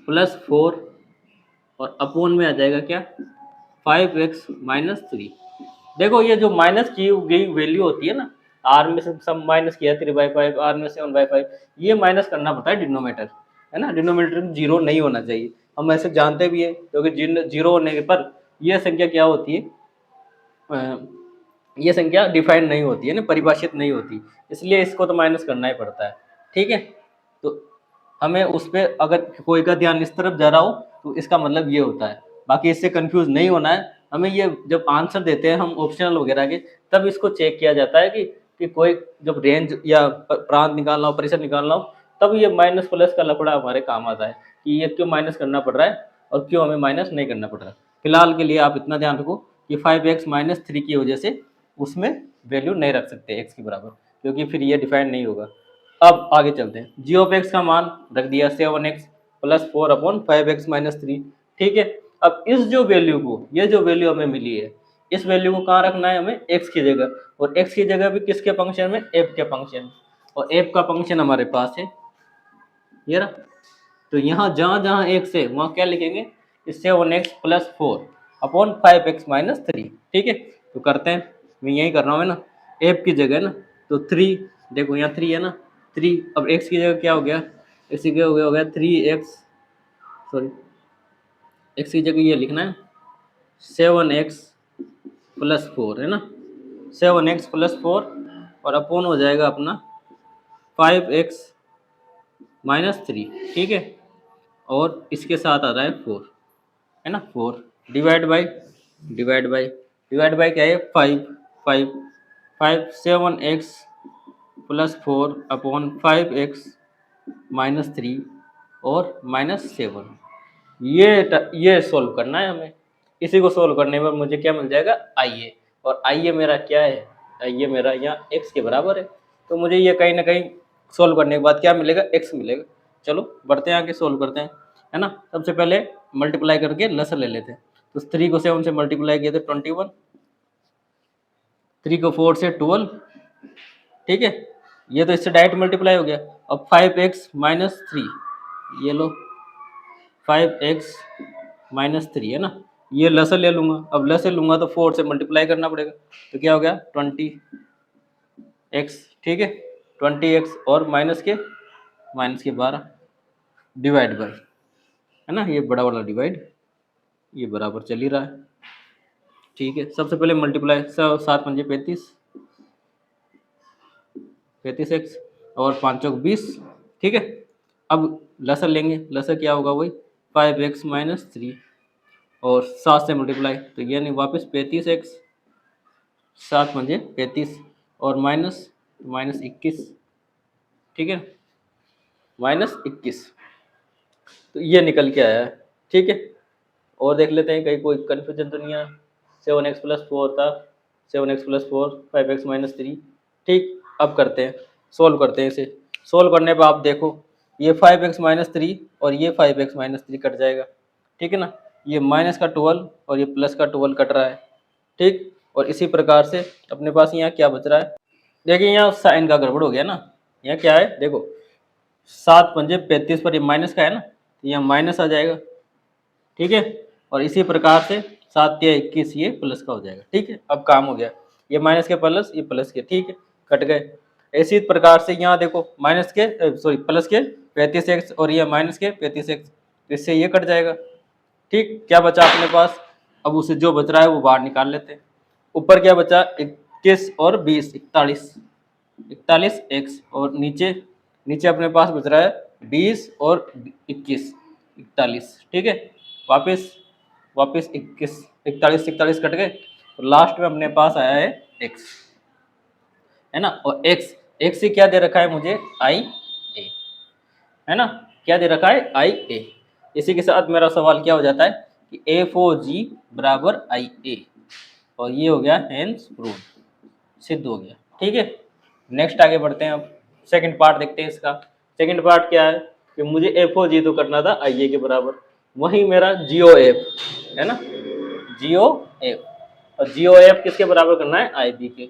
प्लस 4, और अपोन में आ जाएगा क्या 5x माइनस 3। देखो ये जो माइनस की गई वैल्यू होती है ना, आर में से सब माइनस किया 3/5, आर में से 1/5, ये माइनस करना पड़ता है डिनोमीटर, है ना, डिनोमीटर में जीरो नहीं होना चाहिए, हम ऐसे जानते भी है, क्योंकि जीरो होने पर यह संख्या क्या होती है, ये संख्या डिफाइंड नहीं होती है ना, परिभाषित नहीं होती, इसलिए इसको तो माइनस करना ही पड़ता है, ठीक है। तो हमें उस पर अगर कोई का ध्यान इस तरफ जा रहा हो तो इसका मतलब ये होता है, बाकी इससे कंफ्यूज नहीं होना है हमें। ये जब आंसर देते हैं हम ऑप्शनल वगैरह के, तब इसको चेक किया जाता है कि कोई जब रेंज या प्रांत निकालना हो, परिसर निकालना हो, तब ये माइनस प्लस का लफड़ा हमारे काम आता है कि ये क्यों माइनस करना पड़ रहा है और क्यों हमें माइनस नहीं करना पड़ रहा है। फिलहाल के लिए आप इतना ध्यान रखो कि 5x माइनस 3 की वजह से उसमें वैल्यू नहीं रख सकते एक्स के बराबर, क्योंकि फिर ये डिफाइन नहीं होगा। अब आगे चलते हैं, जी ऑफ एक्स का मान रख दिया 7x प्लस 4/5x माइनस 3, ठीक है। अब इस जो वैल्यू को, ये जो वैल्यू हमें मिली है, इस वैल्यू को कहाँ रखना है हमें, x की जगह, और x की जगह भी किसके फंक्शन में, f के फंक्शन, और f का फंक्शन हमारे पास है ये रहा, तो यहाँ जहाँ जहाँ x है वहाँ क्या लिखेंगे, 7x प्लस 4/5x माइनस 3, ठीक है। तो करते हैं, मैं यही कर रहा हूँ, है ना, f की जगह ना, तो 3, देखो यहाँ 3 है ना, 3, अब x की जगह क्या हो गया, x की जगह हो गया 3x, सॉरी x की जगह ये लिखना है 7x प्लस 4, है ना, 7x प्लस 4, और अपोन हो जाएगा अपना 5x माइनस 3, ठीक है, और इसके साथ आ रहा है 4, है ना, 4 डिवाइड बाई क्या है 5 7x plus 4 upon 5x minus 3 और माइनस 7, ये सोल्व करना है हमें। इसी को सोल्व करने पर मुझे क्या मिल जाएगा, आई ए, और आई ए मेरा क्या है, आई ए मेरा यहाँ x के बराबर है, तो मुझे ये कहीं ना कहीं सोल्व करने के बाद क्या मिलेगा, x मिलेगा। चलो बढ़ते हैं आगे, सोल्व करते हैं, है ना। सबसे पहले मल्टीप्लाई करके लसर ले लेते हैं, तो 3 को 7 से मल्टीप्लाई किए थे 21, 3 को 4 से 12, ठीक है, ये तो इससे डायरेक्ट मल्टीप्लाई हो गया। अब 5x माइनस 3, ये लो 5x माइनस 3, है ना, ये लसर ले लूंगा, अब लसर लूंगा तो 4 से मल्टीप्लाई करना पड़ेगा, तो क्या हो गया 20x, ठीक है, 20x और माइनस के 12 डिवाइड बाई, है ना, ये बड़ा वाला डिवाइड, ये बराबर चल ही रहा है, ठीक है। सबसे पहले मल्टीप्लाई, 7 पंजे 35x और 5 चौक 20, ठीक है। अब लसर लेंगे, लसर क्या होगा वही 5x माइनस 3 और 7 से मल्टीप्लाई, तो ये नहीं वापस 35x, 7 पंजे 35 और माइनस 21, ठीक है, माइनस 21, तो ये निकल के आया है, ठीक है। और देख लेते हैं कहीं कोई कन्फ्यूजन तो नहीं आया, 7x प्लस 4 था, 7x प्लस 4 5x माइनस 3, ठीक। अब करते हैं, सोल्व करते हैं इसे, सोल्व करने पर आप देखो ये 5x माइनस 3 और ये 5x माइनस 3 कट जाएगा, ठीक है ना, ये माइनस का 12 और ये प्लस का 12 कट रहा है, ठीक। और इसी प्रकार से अपने पास यहाँ क्या बच रहा है, देखिए यहाँ साइन का गड़बड़ हो गया ना, यहाँ क्या है देखो 7 पंजे 35 पर ये माइनस का है ना, तो यहाँ माइनस आ जाएगा, ठीक है। और इसी प्रकार से 7 या 21 ये प्लस का हो जाएगा, ठीक है। अब काम हो गया, ये माइनस के प्लस, ये प्लस के, ठीक है, कट गए। इसी प्रकार से यहाँ देखो माइनस के प्लस के 35x और ये माइनस के 35x, तो इससे ये कट जाएगा, ठीक। क्या बचा अपने पास, अब उसे जो बच रहा है वो बाहर निकाल लेते हैं। ऊपर क्या बचा 21 और 20 41x और नीचे नीचे अपने पास बच रहा है 20 और 21, 41, ठीक है। वापस वापस 21, 41 41 कट गए, तो लास्ट में अपने पास आया है x, है ना। और x से क्या दे रखा है मुझे, i a, है ना। क्या दे रखा है, i a। इसी के साथ मेरा सवाल क्या हो जाता है कि f(o(g) बराबर i a, और ये हो गया हेंस प्रूव, सिद्ध हो गया, ठीक है। नेक्स्ट आगे बढ़ते हैं, अब सेकंड पार्ट देखते हैं इसका। सेकंड पार्ट क्या है कि मुझे f(o(g) तो करना था i a के बराबर, वही मेरा GOF है ना, GOF, और GOF किसके बराबर करना है, IB के।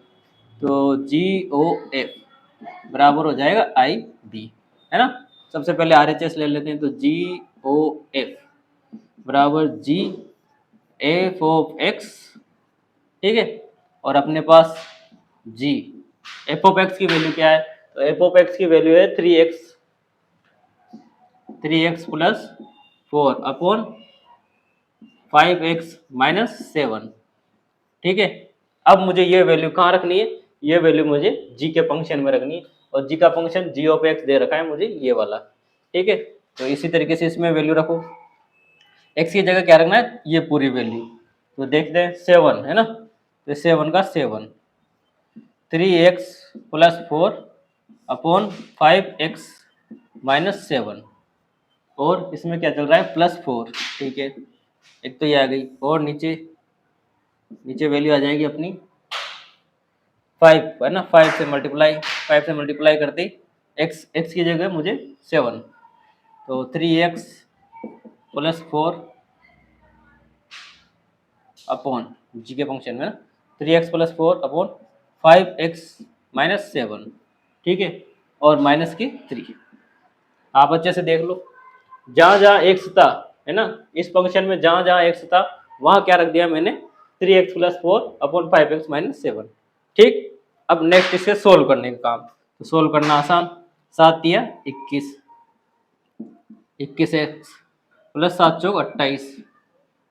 तो GOF बराबर हो जाएगा IB, है ना। सबसे पहले RHS ले लेते हैं, तो GOF बराबर GF ऑफ x, ठीक है। और अपने पास G, f ऑफ x की वैल्यू क्या है, तो f ऑफ x की वैल्यू है 3x plus 4 upon 5x minus 7, ठीक है। अब मुझे ये वैल्यू कहाँ रखनी है, ये वैल्यू मुझे g के फंक्शन में रखनी है, और g का फंक्शन g ऑफ x दे रखा है मुझे ये वाला, ठीक है। तो इसी तरीके से इसमें वैल्यू रखो, x की जगह क्या रखना है, ये पूरी वैल्यू। तो देखते हैं 7 है ना, तो 7 का 7, 3x plus 4 upon 5x minus 7, और इसमें क्या चल रहा है, +4, ठीक है। एक तो ये आ गई, और नीचे नीचे वैल्यू आ जाएगी अपनी 5, है ना। 5 से मल्टीप्लाई करते x की जगह मुझे 7, तो 3x प्लस 4 अपॉन g के फंक्शन में 3x plus 4 upon 5x minus 7, ठीक है, और माइनस की 3। आप अच्छे से देख लो, जहाँ जहाँ x था, है ना, इस फंक्शन में जहाँ जहाँ x था वहाँ क्या रख दिया मैंने, 3x plus 4 upon 5x minus 7, ठीक। अब नेक्स्ट इससे सोल्व करने का काम, तो सोल्व करना आसान, 7 या 21, 21x प्लस 7 चौक 28,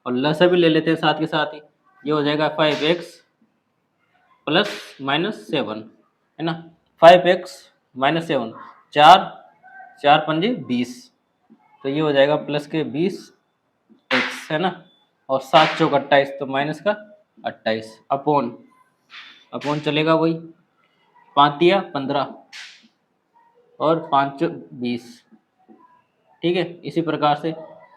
और लसा भी ले लेते हैं साथ के साथ ही, ये हो जाएगा 5x प्लस माइनस 7, है ना। 5x माइनस 7, 4 पंजे 20, तो ये हो जाएगा प्लस के 20x, है ना। और 7 चौक 28, तो माइनस का 28 अपॉन चलेगा वही, 5 या 15 और 5 चौक 20, ठीक है। इसी प्रकार से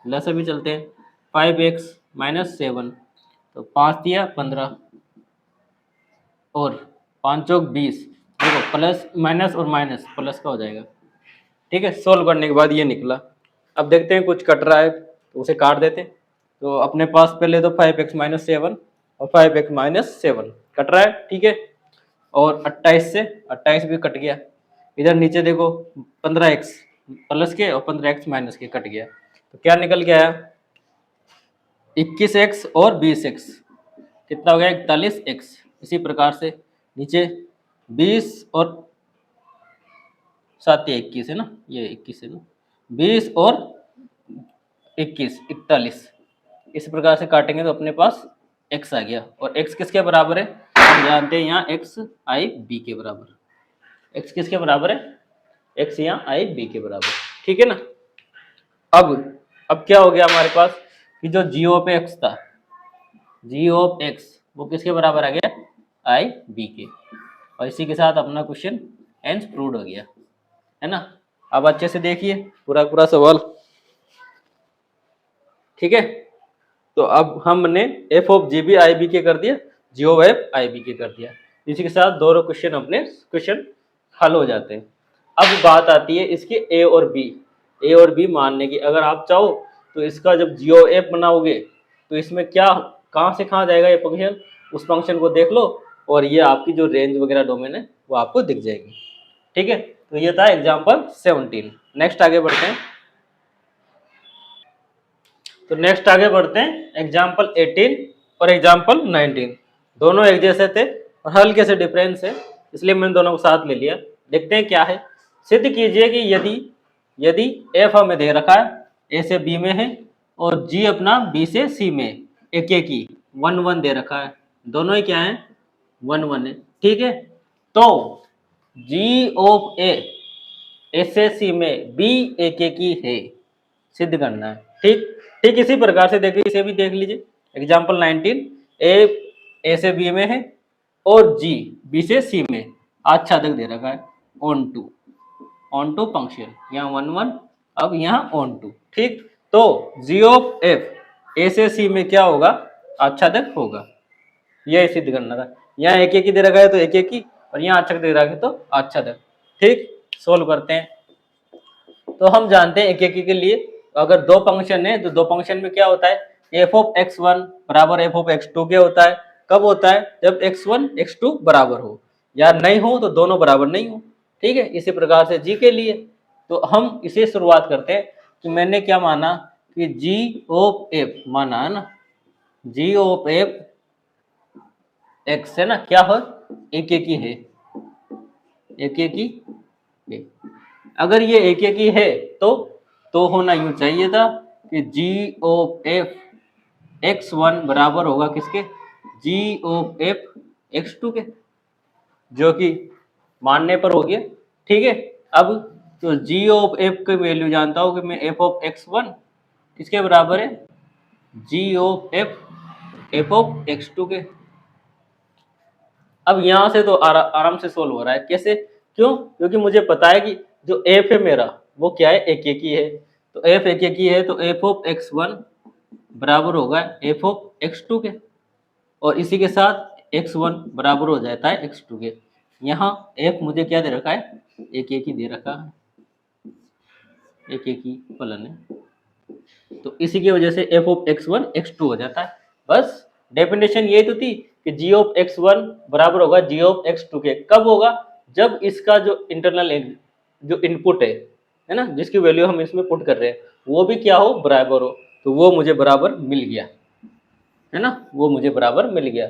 लसा भी चलते हैं, 5x माइनस 7, तो 5 या 15 और 5 चौक 20, देखो प्लस माइनस और माइनस प्लस का हो जाएगा, ठीक है। सोल्व करने के बाद ये निकला। अब देखते हैं कुछ कट रहा है तो उसे काट देते हैं। तो अपने पास पहले तो 5x माइनस 7 और 5x माइनस 7 कट रहा है, ठीक है। और 28 से 28 भी कट गया, इधर नीचे देखो 15x प्लस के और 15x माइनस के कट गया, तो क्या निकल के आया, 21x और 20x कितना हो गया, 41x। इसी प्रकार से नीचे 20 और 7 या 21 है ना, ये 21 है ना, 20 और 21 41, इस प्रकार से काटेंगे तो अपने पास x आ गया। और x किसके बराबर है, हम जानते हैं यहाँ x i b के बराबर, x किसके बराबर है, x यहाँ i b के बराबर, ठीक है ना। अब क्या हो गया हमारे पास कि जो g ऑफ x था, g ऑफ x वो किसके बराबर आ गया, i b के, और इसी के साथ अपना क्वेश्चन हेंस प्रूव्ड हो गया, है ना। अब अच्छे से देखिए पूरा पूरा सवाल, ठीक है। तो अब हमने f ऑफ जी बी आई बी के कर दिया, जी ऑफ एफ आई बी के कर दिया, इसी के साथ दोनों क्वेश्चन हल हो जाते हैं। अब बात आती है इसके ए और बी मानने की। अगर आप चाहो तो इसका जब जी ऑफ एफ बनाओगे तो इसमें क्या कहाँ से कहाँ जाएगा ये फंक्शन, उस फंक्शन को देख लो, और ये आपकी जो रेंज वगैरह डोमेन है वो आपको दिख जाएगी, ठीक है। तो ये था एग्जाम्पल 17। नेक्स्ट आगे बढ़ते हैं, तो नेक्स्ट आगे बढ़ते हैं एग्जाम्पल 18 और एग्जाम्पल 19, दोनों एक जैसे थे और हल्के से डिफरेंस है, इसलिए मैंने दोनों को साथ ले लिया। देखते हैं क्या है। सिद्ध कीजिए कि यदि एफ हमें दे रखा है ए से बी में है और जी अपना बी से सी में, एक की 1 1 दे रखा है, दोनों ही क्या है 1 1 है, ठीक है। तो जी ऑफ ए एसएससी में बी एक की है, सिद्ध करना है। ठीक ठीक इसी प्रकार से देखिए, इसे भी देख लीजिए। एग्जाम्पल 19, ए से बी में है और जी बी से सी में आच्छादक दे रखा है ऑन टू पंक्चुअल, यहाँ 1 1, अब यहाँ ऑन टू। ठीक, तो जी ऑफ एफ ए से सी में क्या होगा, आच्छादक होगा। यह सिद्ध करना था। यहाँ एक ही दे रखा है तो एक ही, और यहाँ आच्छादक दे रखा है तो आच्छादक। ठीक, सोल्व करते हैं। तो हम जानते हैं एक के लिए अगर दो फंक्शन है तो दो फंक्शन में क्या होता है, एफ ऑफ एक्स वन बराबर एफ ऑफ एक्स टू क्या होता है, कब होता है, जब एक्स वन एक्स टू बराबर हो, या नहीं हो तो दोनों बराबर नहीं हो। ठीक है, इसी प्रकार से जी के लिए तो हम इसे शुरुआत करते हैं कि मैंने क्या माना कि जी ऑफ एफ माना है ना, जी ऑफ एफ एक्स है ना, क्या हो, एक ही है, एक ही है। अगर ये एक ही है तो होना यूं चाहिए था कि जी ऑफ एफ एक्स वन बराबर होगा किसके, जी ऑफ एफ एक्स टू के, जो कि मानने पर हो गया। ठीक है, अब तो जी ऑफ एफ की वैल्यू जानता हूं कि मैं एफ ऑफ एक्स वन किसके बराबर है, G of F of X two के। अब यहां से तो आराम से सोल्व हो रहा है। कैसे, क्यों, क्योंकि मुझे पता है कि जो एफ है मेरा वो क्या है, एक ही है। तो एफ एक ही है तो एफ ऑफ एक्स वन बराबर होगा एफ ऑफ एक्स टू के, और इसी के साथ एक्स वन बराबर हो जाता है एक्स टू के। यहाँ एफ मुझे क्या दे रखा है, एक ही दे रखा है, एक ही फलन है। तो इसी की वजह से F of X one X two हो जाता है। बस डेफिनेशन ये तो थी कि जी ऑफ एक्स वन बराबर होगा जी ऑफ एक्स टू के। कब होगा, जब इसका जो इंटरनल जो इनपुट है ना, जिसकी वैल्यू हम इसमें पुट कर रहे हैं वो भी क्या हो, बराबर हो। तो वो मुझे बराबर मिल गया है ना, वो मुझे बराबर मिल गया।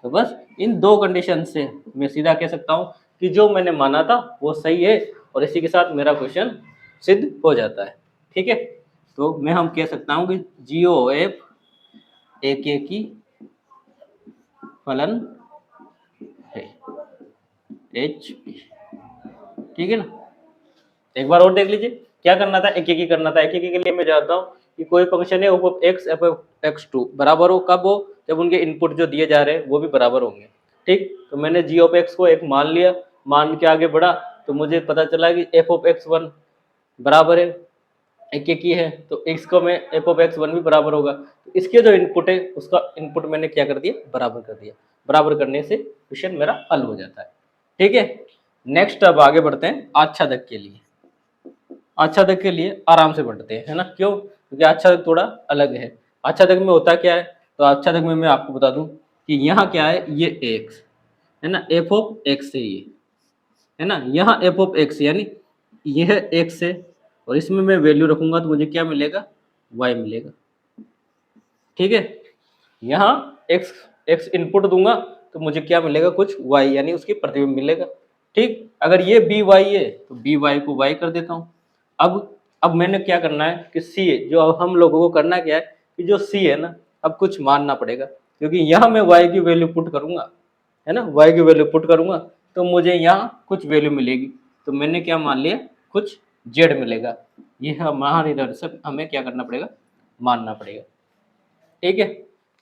तो बस इन दो कंडीशन से मैं सीधा कह सकता हूँ कि जो मैंने माना था वो सही है, और इसी के साथ मेरा क्वेश्चन सिद्ध हो जाता है। ठीक है, तो मैं हम कह सकता हूँ कि जीओ एफ एक की फलन है एच पी। ठीक है ना, एक बार और देख लीजिए क्या करना था, एक ही करना था। एक ही के लिए मैं जानता हूँ कि कोई फंक्शन है F X F X two बराबर हो, कब हो, जब उनके इनपुट जो दिए जा रहे हैं वो भी बराबर होंगे। ठीक, तो मैंने जी ऑफ एक्स को एक मान लिया, मान के आगे बढ़ा तो मुझे पता चला कि एफ ऑफ एक्स वन बराबर है, एक ही है, तो एक्स को मैं एफ ऑफ एक्स वन भी बराबर होगा। तो इसके जो इनपुट है उसका इनपुट मैंने क्या कर दिया, बराबर कर दिया। बराबर करने से क्वेश्चन मेरा हल हो जाता है। ठीक है, नेक्स्ट अब आगे बढ़ते हैं आच्छादक के लिए। आच्छादक के लिए आराम से बढ़ते हैं, है ना, क्यों, क्योंकि आच्छादक थोड़ा अलग है। आच्छादक में होता क्या है, तो आच्छादक में मैं आपको बता दूं कि यहाँ क्या है, ये एक्स है ना, एफ ऑफ एक्स है ये, है ना, यहाँ एफ ऑफ एक्स यानी यह एक्स है, और इसमें मैं वैल्यू रखूंगा तो मुझे क्या मिलेगा, वाई मिलेगा। ठीक है, यहाँ एक्स एक्स इनपुट दूंगा तो मुझे क्या मिलेगा, कुछ वाई यानी उसकी प्रतिबिंब मिलेगा। ठीक, अगर ये बी वाई है तो बी वाई को वाई कर देता हूँ। अब मैंने क्या करना है कि सी है, जो हम लोगों को करना क्या है कि जो सी है ना, अब कुछ मानना पड़ेगा, क्योंकि यहाँ मैं वाई की वैल्यू पुट करूंगा, है ना, वाई की वैल्यू पुट करूंगा तो मुझे यहाँ कुछ वैल्यू मिलेगी। तो मैंने क्या मान लिया, कुछ जेड मिलेगा। ये हमारे इधर से हमें क्या करना पड़ेगा, मानना पड़ेगा। ठीक है,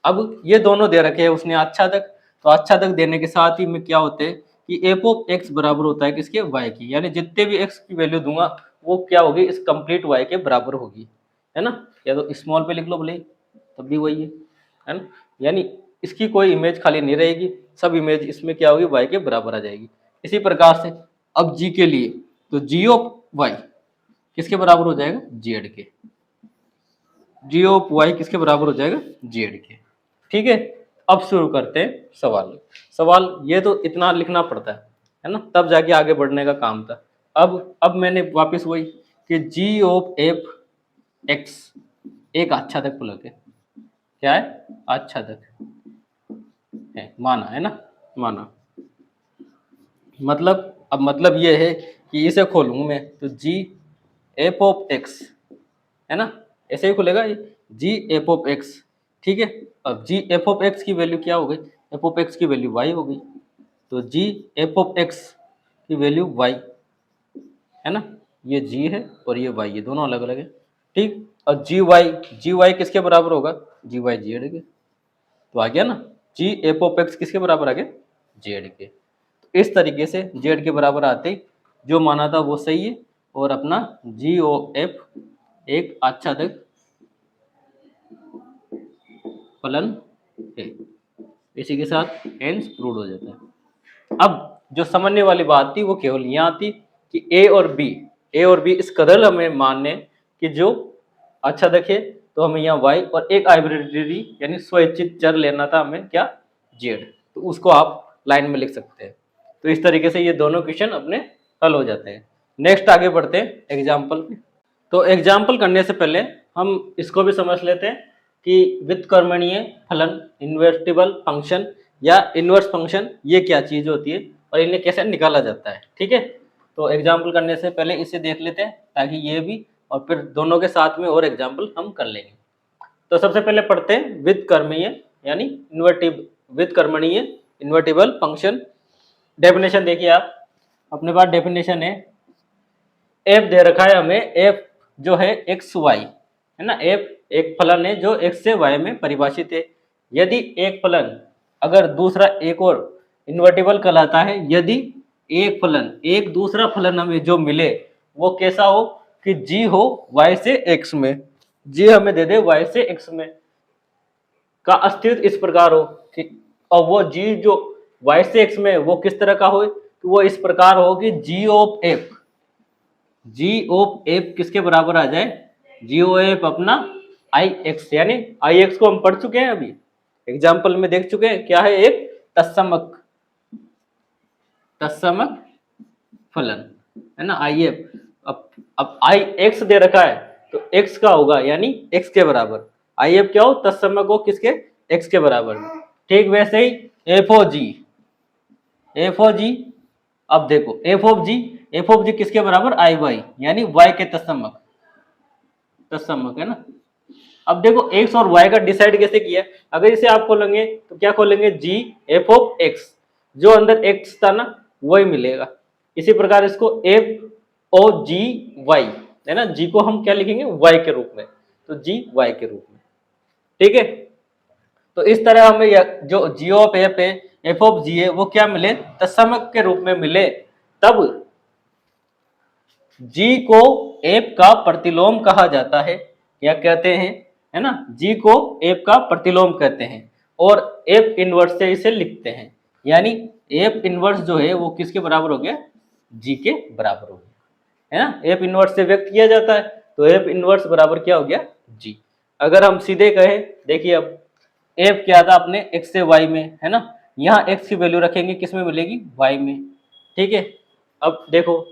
अब ये दोनों दे रखे हैं उसने आच्छादक, तो आच्छादक देने के साथ ही में क्या होते हैं कि एफ ऑफ एक्स बराबर होता है किसके, वाई की, यानी जितने भी एक्स की वैल्यू दूंगा वो क्या होगी, इस कंप्लीट वाई के बराबर होगी, है ना। या तो स्मॉल पे लिख लो भले, तब भी वही है ना, यानी इसकी कोई इमेज खाली नहीं रहेगी, सब इमेज इसमें क्या होगी, वाई के बराबर आ जाएगी। इसी प्रकार से अब जी के लिए तो जी ऑफ वाई किसके बराबर हो जाएगा, जेड के। जी ऑफ वाई किसके बराबर हो जाएगा, जेड के। ठीक है, अब शुरू करते हैं सवाल। सवाल ये तो इतना लिखना पड़ता है ना, तब जाके आगे बढ़ने का काम था। अब मैंने वापस वही कि जी ऑफ एफ एक्स एक आच्छादक फलक है, क्या है, आच्छादक है, माना है ना, माना। अब मतलब ये है कि इसे खोलूंगा मैं तो जी एफ ऑफ एक्स है ना, ऐसे ही खुलेगा ये, जी एफ ऑफ एक्स। ठीक है, अब जी एफ ऑफ एक्स की वैल्यू क्या हो गई, एफ ऑफ एक्स की वैल्यू वाई हो गई, तो जी एफ ऑफ एक्स की वैल्यू वाई है ना, ये जी है और ये वाई, ये दोनों अलग अलग है, ठीक। और जी वाई किसके बराबर होगा, जी वाई जेड के, तो आ गया ना, जी एफ ऑफ एक्स किसके बराबर आ गया, जेड के। तो इस तरीके से जेड के बराबर आते ही जो माना था वो सही है, और अपना जी ओ एफ एक आच्छादक फलन है। इसी के साथ हेंस प्रूव हो जाता है। अब जो समझने वाली बात थी वो केवल यहाँ आती कि ए और बी इस कदर हमें मानने कि जो आच्छादक है, तो हमें यहाँ y और एक आर्बिट्रेरी यानी स्वैच्छिक चर लेना था हमें क्या, z, तो उसको आप लाइन में लिख सकते हैं। तो इस तरीके से ये दोनों क्वेश्चन अपने हल हो जाते हैं। नेक्स्ट आगे बढ़ते हैं एग्जाम्पल पे। तो एग्जाम्पल करने से पहले हम इसको भी समझ लेते हैं कि व्युत्क्रमणीय फलन, इन्वर्टिबल फंक्शन या इन्वर्स फंक्शन, ये क्या चीज़ होती है और इन्हें कैसे निकाला जाता है, ठीक है। तो एग्जाम्पल करने से पहले इसे देख लेते हैं ताकि ये भी, और फिर दोनों के साथ में और एग्जाम्पल हम कर लेंगे। तो सबसे पहले पढ़ते हैं व्युत्क्रमणीय यानी व्युत्क्रमणीय इन्वर्टिबल फंक्शन। डेफिनेशन देखिए आप, अपने पास डेफिनेशन है, एफ दे रखा है हमें, एफ जो है एक्स वाई है ना, एफ एक फलन है जो एक्स से वाई में परिभाषित है। यदि एक फलन अगर दूसरा एक और इन्वर्टिबल कहलाता है, यदि एक फलन एक दूसरा फलन हमें जो मिले वो कैसा हो कि जी हो y से x में, जी हमें दे दे y से x में का अस्तित्व इस प्रकार हो कि, और वो जी जो y से x में वो किस तरह का हो, तो वो इस प्रकार हो कि जी ऑफ एफ किसके बराबर आ जाए, जी ओ एफ अपना आई एक्स, यानी आई एक्स को हम पढ़ चुके हैं, अभी एग्जाम्पल में देख चुके हैं क्या है, एक तत्समक फलन है ना, आई एफ। अब आई एक्स दे रखा है तो एक्स का होगा यानी एक्स के बराबर, आई एफ क्या हो, तत्समक हो किसके, एक्स के बराबर। ठीक वैसे ही एफ ओ जी, अब देखो एफ ऑफ जी किसके बराबर, आई वाई, यानी वाई के तत्समक है ना। अब देखो एक्स और वाई का डिसाइड कैसे किया, अगर इसे आप खोलेंगे तो क्या खोलेंगे, जी एफ ऑफ एक्स, जो अंदर एक्स था ना वही मिलेगा। इसी प्रकार इसको एफ ओ जी वाई है ना, जी को हम क्या लिखेंगे, वाई के रूप में, तो जी वाई के रूप में, ठीक है। तो इस तरह हमें जो जी ऑफ एफ है, एफ ऑफ जी है, वो क्या मिले, तत्समक के रूप में मिले, तब जी को एफ का प्रतिलोम कहा जाता है। क्या कहते हैं, है ना, जी को एफ का प्रतिलोम कहते हैं, और एफ इनवर्स से इसे लिखते हैं, यानी एफ इनवर्स जो है वो किसके बराबर हो गया, जी के बराबर हो गया, है ना। एफ इनवर्स से व्यक्त किया जाता है, तो एफ इनवर्स बराबर क्या हो गया, जी। अगर हम सीधे कहें, देखिए अब एफ क्या था अपने एक्स से वाई में, है ना, यहाँ एक्स की वैल्यू रखेंगे किस में मिलेगी, वाई में, ठीक है। अब देखो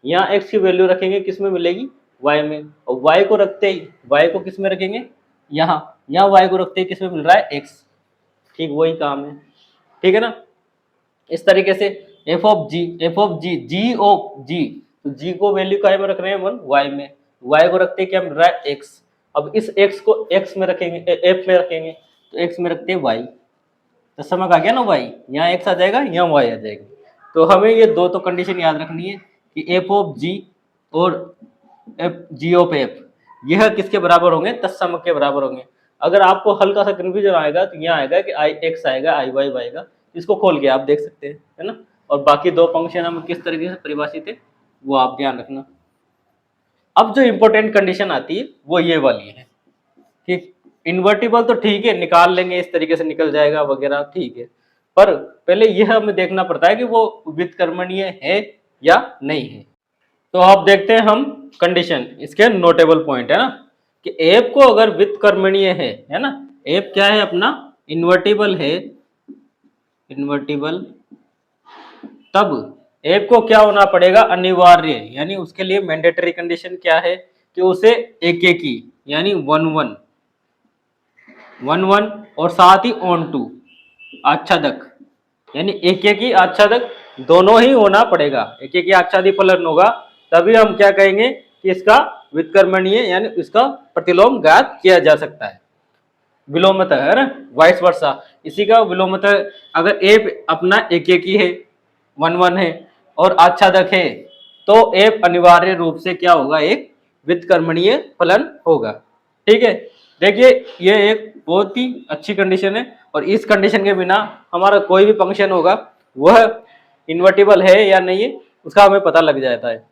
यहाँ x की वैल्यू रखेंगे किस में मिलेगी, y में, और y को रखते ही y को किस में रखेंगे, यहाँ y को रखते ही किस में मिल रहा है, x, ठीक वही काम है, ठीक है ना। इस तरीके से f of G G of G, तो जी को वैल्यू काय में रख रहे हैं 1, y में, y को रखते ही क्या मिल रहा है, x। अब इस x को x में रखेंगे, f में रखेंगे, तो x में रखते हैं y, तो समझ आ गया ना, y यहाँ x आ जाएगा, यहाँ y आ जाएगा। तो हमें ये दो तो कंडीशन याद रखनी है कि एफ ऑफ जी और जी ऑफ एफ यह किसके बराबर होंगे, तत्समक के बराबर होंगे। अगर आपको हल्का सा कन्फ्यूजन आएगा तो यहाँ आएगा कि आई एक्स आएगा, आई वाई आएगा, इसको खोल के आप देख सकते हैं, है ना। और बाकी दो फंक्शन हम किस तरीके से परिभाषित है वो आप ध्यान रखना। अब जो इंपॉर्टेंट कंडीशन आती है वो ये वाली है कि इन्वर्टिबल तो ठीक है, निकाल लेंगे, इस तरीके से निकल जाएगा वगैरह, ठीक है, पर पहले यह हमें देखना पड़ता है कि वो व्युत्क्रमणीय है या नहीं है। तो आप देखते हैं हम कंडीशन, इसके नोटेबल पॉइंट है ना, कि एफ को अगर व्युत्क्रमणीय है ना, एफ क्या है अपना, इन्वर्टिबल है, इन्वर्टिबल, तब एफ को क्या होना पड़ेगा, अनिवार्य, यानी उसके लिए मैंडेटरी कंडीशन क्या है कि उसे एक ही यानी 1 1 और साथ ही ऑन टू आच्छादक, यानी एक ही आच्छादक दोनों ही होना पड़ेगा, एक ही आच्छादी फलन होगा, तभी हम क्या कहेंगे कि इसका व्युत्क्रमणीय यानी इसका प्रतिलोम ज्ञात किया जा सकता है। विलोमतः है ना, वाइस वर्सा, इसी का विलोमतः, अगर एफ अपना एक ही है, 1 1 है, और आच्छादक है तो एफ अनिवार्य रूप से क्या होगा, एक व्युत्क्रमणीय फलन होगा। ठीक है, देखिए ये एक बहुत ही अच्छी कंडीशन है, और इस कंडीशन के बिना हमारा कोई भी फंक्शन होगा वह इन्वर्टिबल है या नहीं है उसका हमें पता लग जाता है।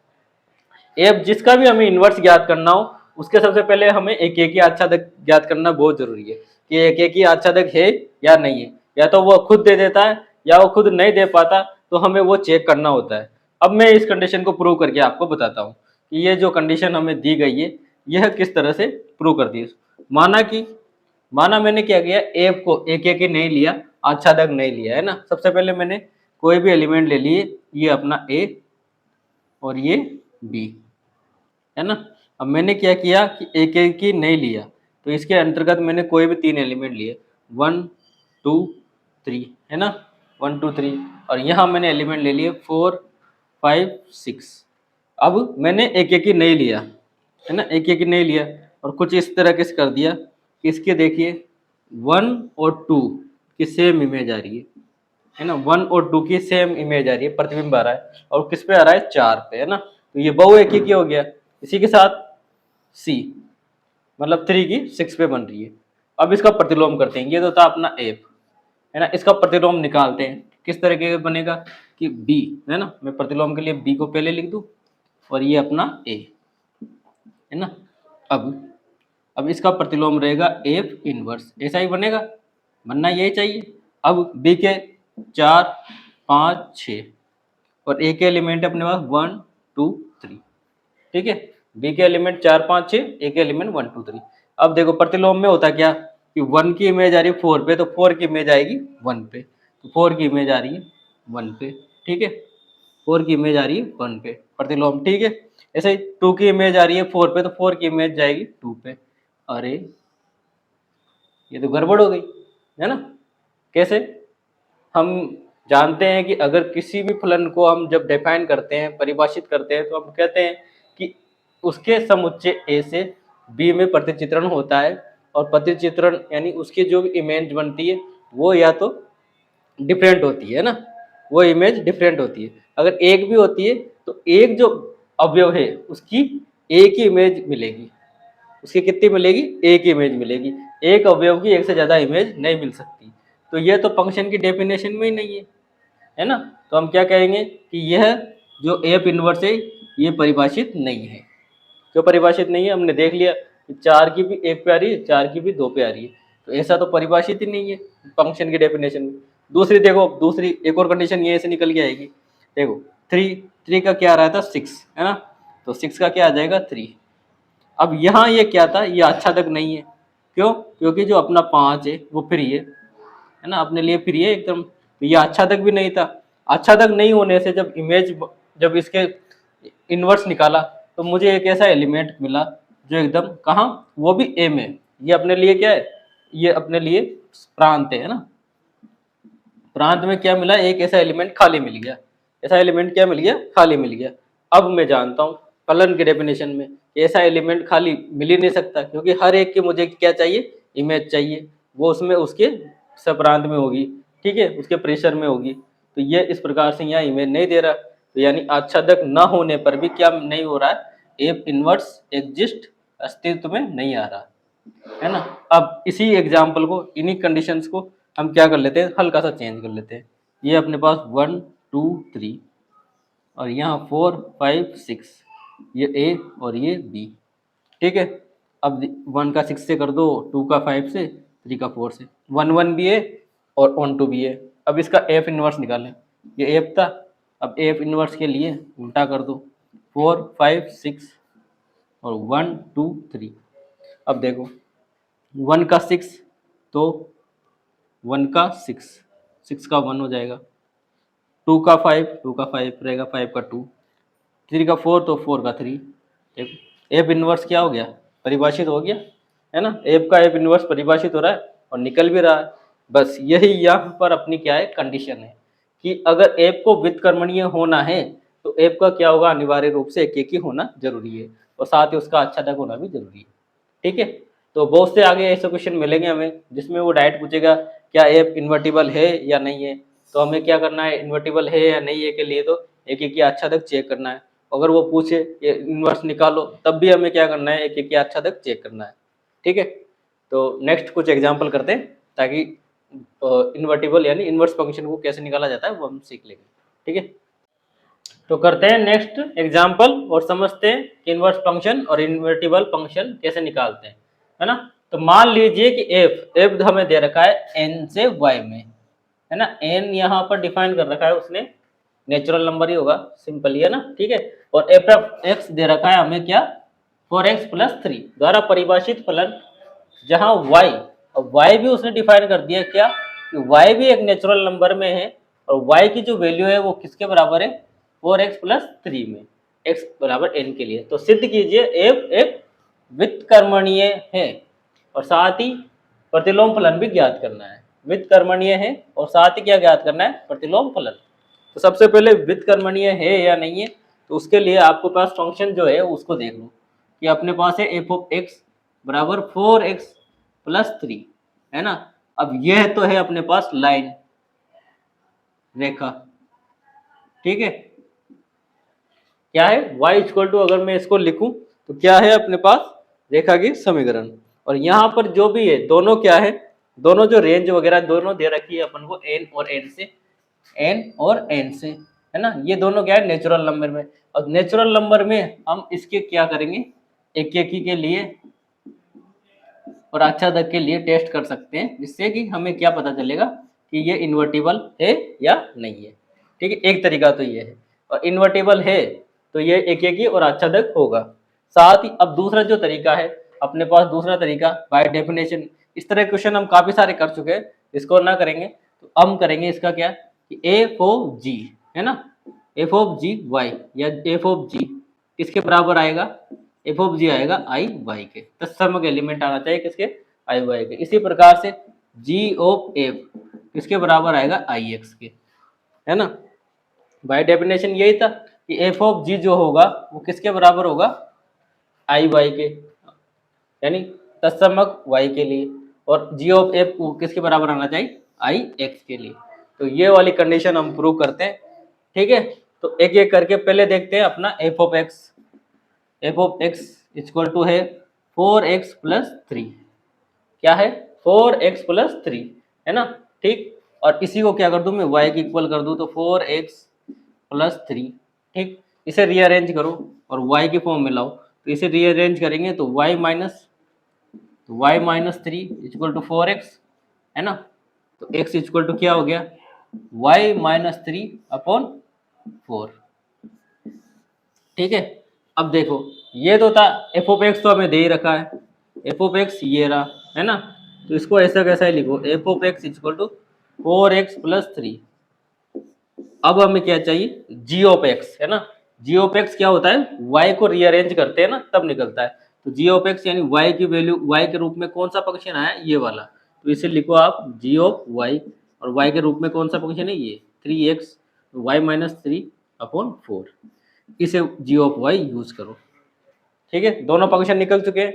एफ जिसका भी हमें इन्वर्स ज्ञात करना हो उसके सबसे पहले हमें एक एक ही आच्छादक ज्ञात करना बहुत जरूरी है कि एक एक ही आच्छादक है या नहीं है, या तो वो खुद दे देता है या वो खुद नहीं दे पाता, तो हमें वो चेक करना होता है। अब मैं इस कंडीशन को प्रूव करके आपको बताता हूँ कि ये जो कंडीशन हमें दी गई है यह किस तरह से प्रूव करती है। माना मैंने क्या किया, एफ को एक एक ही नहीं लिया, आच्छादक नहीं लिया है ना। सबसे पहले मैंने कोई भी एलिमेंट ले लिए, ये अपना ए और ये बी है ना। अब मैंने क्या किया कि एक एक ही नहीं लिया, तो इसके अंतर्गत मैंने कोई भी 3 एलिमेंट लिए, 1 2 3 है ना, 1 2 3, और यहाँ मैंने एलिमेंट ले लिए 4 5 6। अब मैंने एक एक ही नहीं लिया है ना, एक एक ही नहीं लिया, और कुछ इस तरह किस कर दिया कि इसके देखिए 1 और 2 की सेम इमेज आ रही है ना, 1 और 2 की सेम इमेज आ रही है, प्रतिबिंब आ रहा है, और किस पे आ रहा है, 4 पे है ना। तो ये बहु एक ही हो गया। इसी के साथ सी मतलब 3 की 6 पे बन रही है। अब इसका प्रतिलोम करते हैं, ये तो था अपना एफ है ना, इसका प्रतिलोम निकालते हैं। किस तरीके का बनेगा कि बी है ना, मैं प्रतिलोम के लिए बी को पहले लिख दूं, और ये अपना ए है ना। अब इसका प्रतिलोम रहेगा एफ इनवर्स, ऐसा ही बनेगा, बनना यही चाहिए। अब बी के 4 5 6 और ए के एलिमेंट अपने पास 1 2 3, ठीक है। बी के एलिमेंट 4 5 6, ए के एलिमेंट 1 2 3। अब देखो प्रतिलोम में होता क्या कि 1 की इमेज आ रही है 4 पे, तो 4 की इमेज आएगी 1 पे, तो 4 की इमेज आ रही है 1 पे, ठीक है। 4 की इमेज आ रही है 1 पे, प्रतिलोम, ठीक है। ऐसे ही 2 की इमेज आ रही है 4 पे, तो 4 की इमेज जाएगी 2 पे। अरे ये तो गड़बड़ हो गई है ना। कैसे? हम जानते हैं कि अगर किसी भी फलन को हम जब डिफाइन करते हैं, परिभाषित करते हैं, तो हम कहते हैं कि उसके समुच्चय ए से बी में प्रतिचित्रण होता है, और प्रतिचित्रण यानी उसकी जो भी इमेज बनती है वो या तो डिफरेंट होती है ना, वो इमेज डिफरेंट होती है। अगर एक भी होती है तो एक जो अवयव है उसकी एक ही इमेज मिलेगी, उसकी कितनी मिलेगी, एक ही इमेज मिलेगी, एक अवयव की एक से ज़्यादा इमेज नहीं मिल सकती। तो यह तो फंक्शन की डेफिनेशन में ही नहीं है ना। तो हम क्या कहेंगे कि यह जो एफ इनवर्स है ये परिभाषित नहीं है। क्यों परिभाषित नहीं है? हमने देख लिया कि 4 की भी 1 पे आ रही है, 4 की भी 2 पे आ रही है, तो ऐसा तो परिभाषित ही नहीं है फंक्शन की डेफिनेशन में। दूसरी देखो, दूसरी एक और कंडीशन ये से निकल के आएगी। देखो 3 का क्या आ रहा था, 6 है ना, तो 6 का क्या आ जाएगा 3। अब यहाँ ये क्या था, ये आच्छादक नहीं है। क्यों? क्योंकि जो अपना 5 है वो फ्री है ना, अपने लिए फ्री है एकदम, तो ये आच्छादक भी नहीं था। आच्छादक नहीं होने से जब इसके इन्वर्स निकाला तो मुझे एक ऐसा एलिमेंट मिला जो एकदम कहाँ, वो भी ए में, ये अपने लिए क्या है, ये अपने लिए प्रांत है ना। प्रांत में क्या मिला, एक ऐसा एलिमेंट खाली मिल गया। ऐसा एलिमेंट क्या मिल गया, खाली मिल गया। अब मैं जानता हूँ फलन के डेफिनेशन में ऐसा एलिमेंट खाली मिल ही नहीं सकता, क्योंकि हर एक की मुझे क्या चाहिए, इमेज चाहिए, वो उसमें उसके सप्रांत में होगी, ठीक है, उसके प्रेशर में होगी। तो ये इस प्रकार से यहाँ इमेज नहीं दे रहा, तो यानी आच्छादक न होने पर भी क्या नहीं हो रहा है, एफ इनवर्स एग्जिस्ट, अस्तित्व में नहीं आ रहा है ना। अब इसी एग्जाम्पल को, इन्हीं कंडीशंस को हम क्या कर लेते हैं, हल्का सा चेंज कर लेते हैं। ये अपने पास 1 2 3 और यहाँ 4 5 6, ये ए और ये बी, ठीक है। अब 1 का 6 से कर दो, 2 का 5 से, 3 का 4 से, 1 1 भी है और 1 2 भी है। अब इसका एफ इनवर्स निकालें, ये एफ था, अब एफ इनवर्स के लिए उल्टा कर दो, 4 5 6 और 1 2 3। अब देखो 1 का 6 तो 1 का 6 का 1 हो जाएगा, 2 का 5 रहेगा, 5 का 2, 3 का 4 तो 4 का 3। देखो एफ इनवर्स क्या हो गया, परिभाषित हो गया है ना। एफ का एफ इनवर्स परिभाषित हो रहा है और निकल भी रहा है। बस यही यहाँ पर अपनी क्या है, कंडीशन है कि अगर एफ को व्युत्क्रमणीय होना है तो एफ का क्या होगा, अनिवार्य रूप से एक ही होना जरूरी है, और साथ ही उसका आच्छादक होना भी जरूरी है, ठीक है। तो बहुत से आगे ऐसे क्वेश्चन मिलेंगे हमें जिसमें वो डायरेक्ट पूछेगा क्या एफ इन्वर्टिबल है या नहीं है। तो हमें क्या करना है, इन्वर्टिबल है या नहीं है के लिए तो एक ही आच्छादक चेक करना है। अगर वो पूछे ये इन्वर्स निकालो, तब भी हमें क्या करना है, एक एक आच्छादक चेक करना है। ठीक है, तो नेक्स्ट कुछ एग्जाम्पल करते हैं ताकि इन्वर्टिबल यानी इन्वर्स फंक्शन को कैसे निकाला जाता है वो हम सीख लेंगे। ठीक है, तो करते हैं नेक्स्ट एग्जाम्पल और समझते हैं कि इन्वर्स फंक्शन और इन्वर्टिबल फंक्शन कैसे निकालते हैं, है ना। तो मान लीजिए कि एफ हमें दे रखा है n से y में, है ना। n यहाँ पर डिफाइन कर रखा है उसने, नेचुरल नंबर ही होगा, सिंपल ही है ना। ठीक है, और एफ ऑफ एक्स दे रखा है हमें क्या, 4x+3 द्वारा परिभाषित फलन, जहाँ y, और y भी उसने डिफाइन कर दिया क्या कि y भी एक नेचुरल नंबर में है और y की जो वैल्यू है वो किसके बराबर है, 4x+3 में, x बराबर n के लिए। तो सिद्ध कीजिए f एक व्युत्क्रमणीय है और साथ ही प्रतिलोम फलन भी ज्ञात करना है। व्युत्क्रमणीय है और साथ ही क्या ज्ञात करना है, प्रतिलोम फलन। तो सबसे पहले व्युत्क्रमणीय है या नहीं है, तो उसके लिए आपके पास फंक्शन जो है उसको देख लो कि अपने पास है एफ ऑफ एक्स बराबर 4x+3, है ना। अब यह तो है अपने पास लाइन, रेखा। ठीक है, क्या है y इक्वल टू, अगर मैं इसको लिखूं तो क्या है अपने पास, रेखा की समीकरण। और यहाँ पर जो भी है दोनों क्या है, दोनों जो रेंज वगैरह दोनों दे रखी है अपन को n और n से, है ना। ये दोनों क्या है, नेचुरल नंबर में। और नेचुरल नंबर में हम इसके क्या करेंगे, एक एक के लिए और आच्छादक के लिए टेस्ट कर सकते हैं, जिससे कि हमें क्या पता चलेगा कि ये इन्वर्टिबल है या नहीं है। ठीक है, एक तरीका तो ये है, और इन्वर्टिबल है तो ये एक ही और आच्छादक होगा। साथ ही अब दूसरा जो तरीका है अपने पास, दूसरा तरीका बाय डेफिनेशन, इस तरह क्वेश्चन हम काफी सारे कर चुके हैं, इसको ना करेंगे तो हम करेंगे इसका क्या कि एफ ऑफ जी, है ना, एफ ऑफ जी वाई या एफ ऑफ जी किसके बराबर आएगा, एफ ऑफ जी आएगा आई वाई के, तत्समक एलिमेंट आना चाहिए किसके, आई वाई के। इसी प्रकार से जी ऑफ एफ किसके बराबर आएगा, आई एक्स के, है ना। बाय डेफिनेशन यही था कि एफ ऑफ जी जो होगा वो किसके बराबर होगा, आई वाई के, यानी तत्समक वाई के लिए, और जी ऑफ एफ को किसके बराबर आना चाहिए, आई एक्स के लिए। तो ये वाली कंडीशन हम प्रूव करते हैं। ठीक है, तो एक एक करके पहले देखते हैं अपना F of X equal to है 4x+3, क्या है 4x+3, है ना। ठीक, और इसी को क्या कर दूं मैं, y की इक्वल कर दूं तो 4x+3। ठीक, इसे रीअरेंज करो और y की फॉर्म में लाओ, तो इसे रीअरेंज करेंगे तो y-3 इक्वल टू 4x, है ना। तो x इक्वल टू क्या हो गया, y-3/4। ठीक है, अब देखो ये तो था एफ ऑफ एक्स, तो हमें दे ही रखा है, एफ ऑफ एक्स ये रहा, है ना। तो इसको ऐसा कैसा ही लिखो, F of X equal to 4x+3। अब हमें क्या चाहिए, जी ऑफ एक्स, है ना। जी ऑफ एक्स क्या होता है, y को रीअरेंज करते हैं ना तब निकलता है। तो जी ऑफ एक्स यानी y की वैल्यू, y के रूप में कौन सा फंक्शन आया, ये वाला, तो इसे लिखो आप जी ऑफ y, और y के रूप में कौन सा फंक्शन है, ये 3x y-3/4, इसे जी ऑफ वाई यूज करो। ठीक है, दोनों फंक्शन निकल चुके हैं।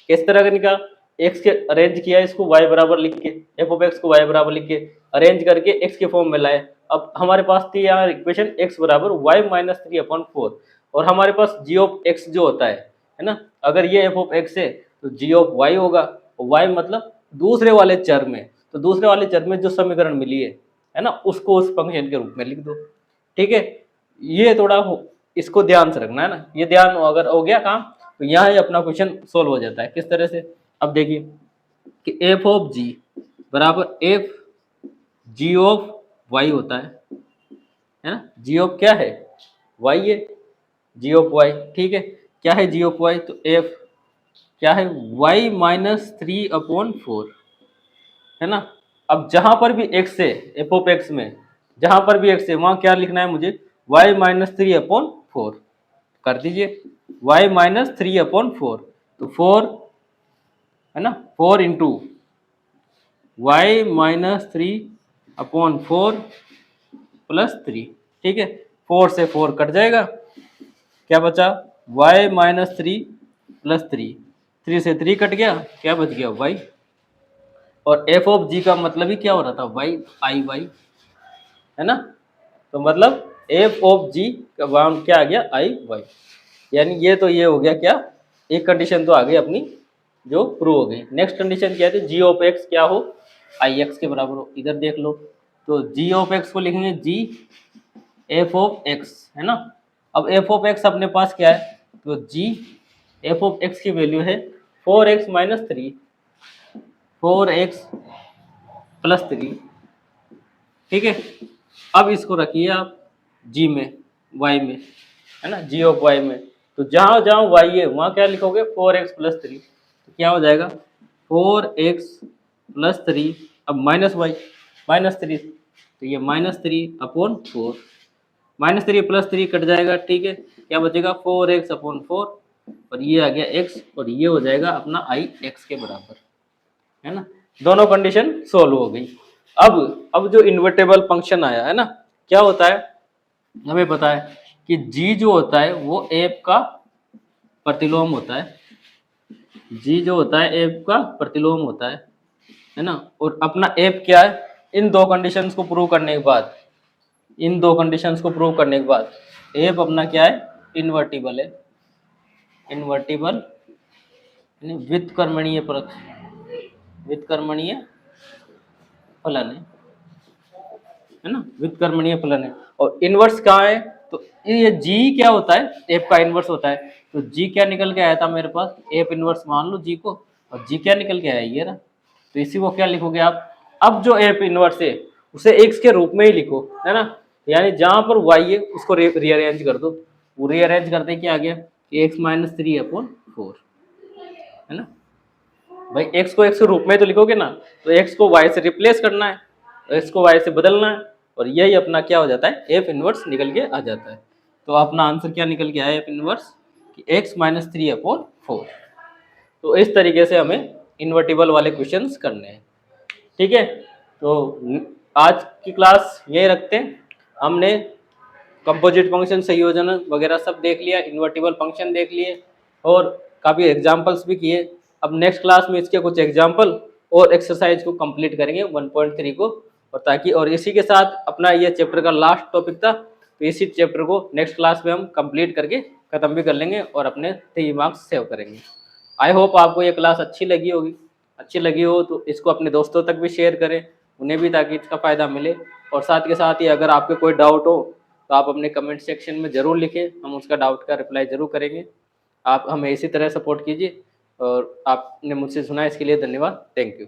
किस तरह का निकाल, एक्स के अरेंज किया इसको y बराबर लिख के, एफ ऑफ एक्स को y बराबर लिख के अरेंज करके x के फॉर्म में लाए। अब हमारे पास थी यहाँ इक्वेशन x बराबर y-3/4, और हमारे पास g ऑफ x जो होता है ना, अगर ये f ऑफ x है तो g ऑफ y होगा, और y मतलब दूसरे वाले चर में, तो दूसरे वाले चर में जो समीकरण मिली है ना, उसको उस फंक्शन के रूप में लिख दो। ठीक है, ये थोड़ा इसको ध्यान से रखना है ना, ये ध्यान अगर हो गया काम तो यहाँ ही अपना क्वेश्चन सोल्व हो जाता है। किस तरह से, अब देखिए कि एफ ऑफ जी बराबर एफ जी ऑफ वाई होता है ना। जी ऑफ क्या है, वाई है, जी ऑफ वाई। ठीक है, क्या है जी ऑफ वाई, तो एफ क्या है y-3/4, है ना। अब जहां पर भी x है एफ ऑफ एक्स में, जहां पर भी x है वहां क्या लिखना है मुझे, y-3/4 कर दीजिए, y-3/4, तो 4 है ना, 4 इंटू y-3/4+3। ठीक है, 4 से 4 कट जाएगा, क्या बचा y-3+3, 3 से 3 कट गया, क्या बच गया y। और एफ ऑफ जी का मतलब ही क्या हो रहा था, वाई आई वाई, है ना। तो मतलब एफ ऑफ जी का मान क्या आ गया आई वाई, यानी ये तो ये हो गया क्या, एक कंडीशन तो आ गई अपनी जो प्रूव हो गई। नेक्स्ट कंडीशन क्या थी, जी ऑफ एक्स क्या हो, आई एक्स के बराबर हो। इधर देख लो, तो जी ऑफ एक्स को लिखेंगे जी एफ ऑफ एक्स, है ना। अब एफ ऑफ एक्स अपने पास क्या है, तो जी एफ ऑफ एक्स की वैल्यू है 4x माइनस 3, 4x प्लस 3, ठीक है। अब इसको रखिए आप जी में, वाई में, है ना, जी ऑफ वाई में। तो जहाँ जहाँ वाई है वहाँ क्या लिखोगे, 4x प्लस 3, तो क्या हो जाएगा 4x प्लस 3, अब माइनस वाई माइनस 3, तो ये minus 3 upon 4, minus 3 plus 3 cut जाएगा, ठीक है, क्या बचेगा 4x अपॉन 4, और ये आ गया x, और ये हो जाएगा अपना आई x के बराबर, है ना। दोनों कंडीशन सोल्व हो गई। अब जो इन्वर्टेबल फंक्शन आया है ना, क्या होता है, हमें पता है कि g जो होता है वो f का प्रतिलोम होता है, g जो होता है f का प्रतिलोम होता है ना। और अपना f क्या है, इन दो कंडीशंस को प्रूव करने के बाद, इन दो कंडीशंस को प्रूव करने के बाद f अपना क्या है, इन्वर्टिबल है, इन्वर्टिबल व्युत्क्रमणीय परक, व्युत्क्रमणीय फलन है ना, व्युत्क्रमणीय फलन है। और इनवर्स कहाँ है, तो ये जी क्या होता है, एफ का इनवर्स होता है। तो जी क्या निकल के आया था मेरे पास, एफ इनवर्स मान लो जी को, और जी क्या निकल के आया ये रहा। तो इसी को क्या लिखोगे आप, अब जो एफ इनवर्स है उसे एक्स के रूप में ही लिखो, है ना। यानी जहां पर वाई है उसको रीअरेंज कर दो, वो रीअरेंज करते क्या आ गया, एक्स माइनस 3 अपॉन 4, है ना। भाई एक्स को एक्स के रूप में तो लिखोगे ना, तो एक्स को वाई से रिप्लेस करना है, एक्स को वाई से बदलना है, और यही अपना क्या हो जाता है, एफ इनवर्स निकल के आ जाता है। तो अपना आंसर क्या निकल के आया, एफ इनवर्स कि एक्स माइनस 3 अपॉन 4। तो इस तरीके से हमें इन्वर्टिबल वाले क्वेश्चंस करने हैं, ठीक है। तो आज की क्लास यही रखते हैं, हमने कंपोजिट फंक्शन, संयोजन वगैरह सब देख लिया, इन्वर्टिबल फंक्शन देख लिए, और काफ़ी एग्जाम्पल्स भी किए। अब नेक्स्ट क्लास में इसके कुछ एग्जाम्पल और एक्सरसाइज को कंप्लीट करेंगे 1.3 को, और ताकि, और इसी के साथ अपना ये चैप्टर का लास्ट टॉपिक था, तो इसी चैप्टर को नेक्स्ट क्लास में हम कंप्लीट करके ख़त्म भी कर लेंगे और अपने 3 मार्क्स सेव करेंगे। आई होप आपको ये क्लास अच्छी लगी होगी, अच्छी लगी हो तो इसको अपने दोस्तों तक भी शेयर करें, उन्हें भी, ताकि इसका फ़ायदा मिले। और साथ के साथ ही अगर आपके कोई डाउट हो तो आप अपने कमेंट सेक्शन में ज़रूर लिखें, हम उसका डाउट का रिप्लाई ज़रूर करेंगे। आप हमें इसी तरह सपोर्ट कीजिए, और आपने मुझसे सुना इसके लिए धन्यवाद, थैंक यू।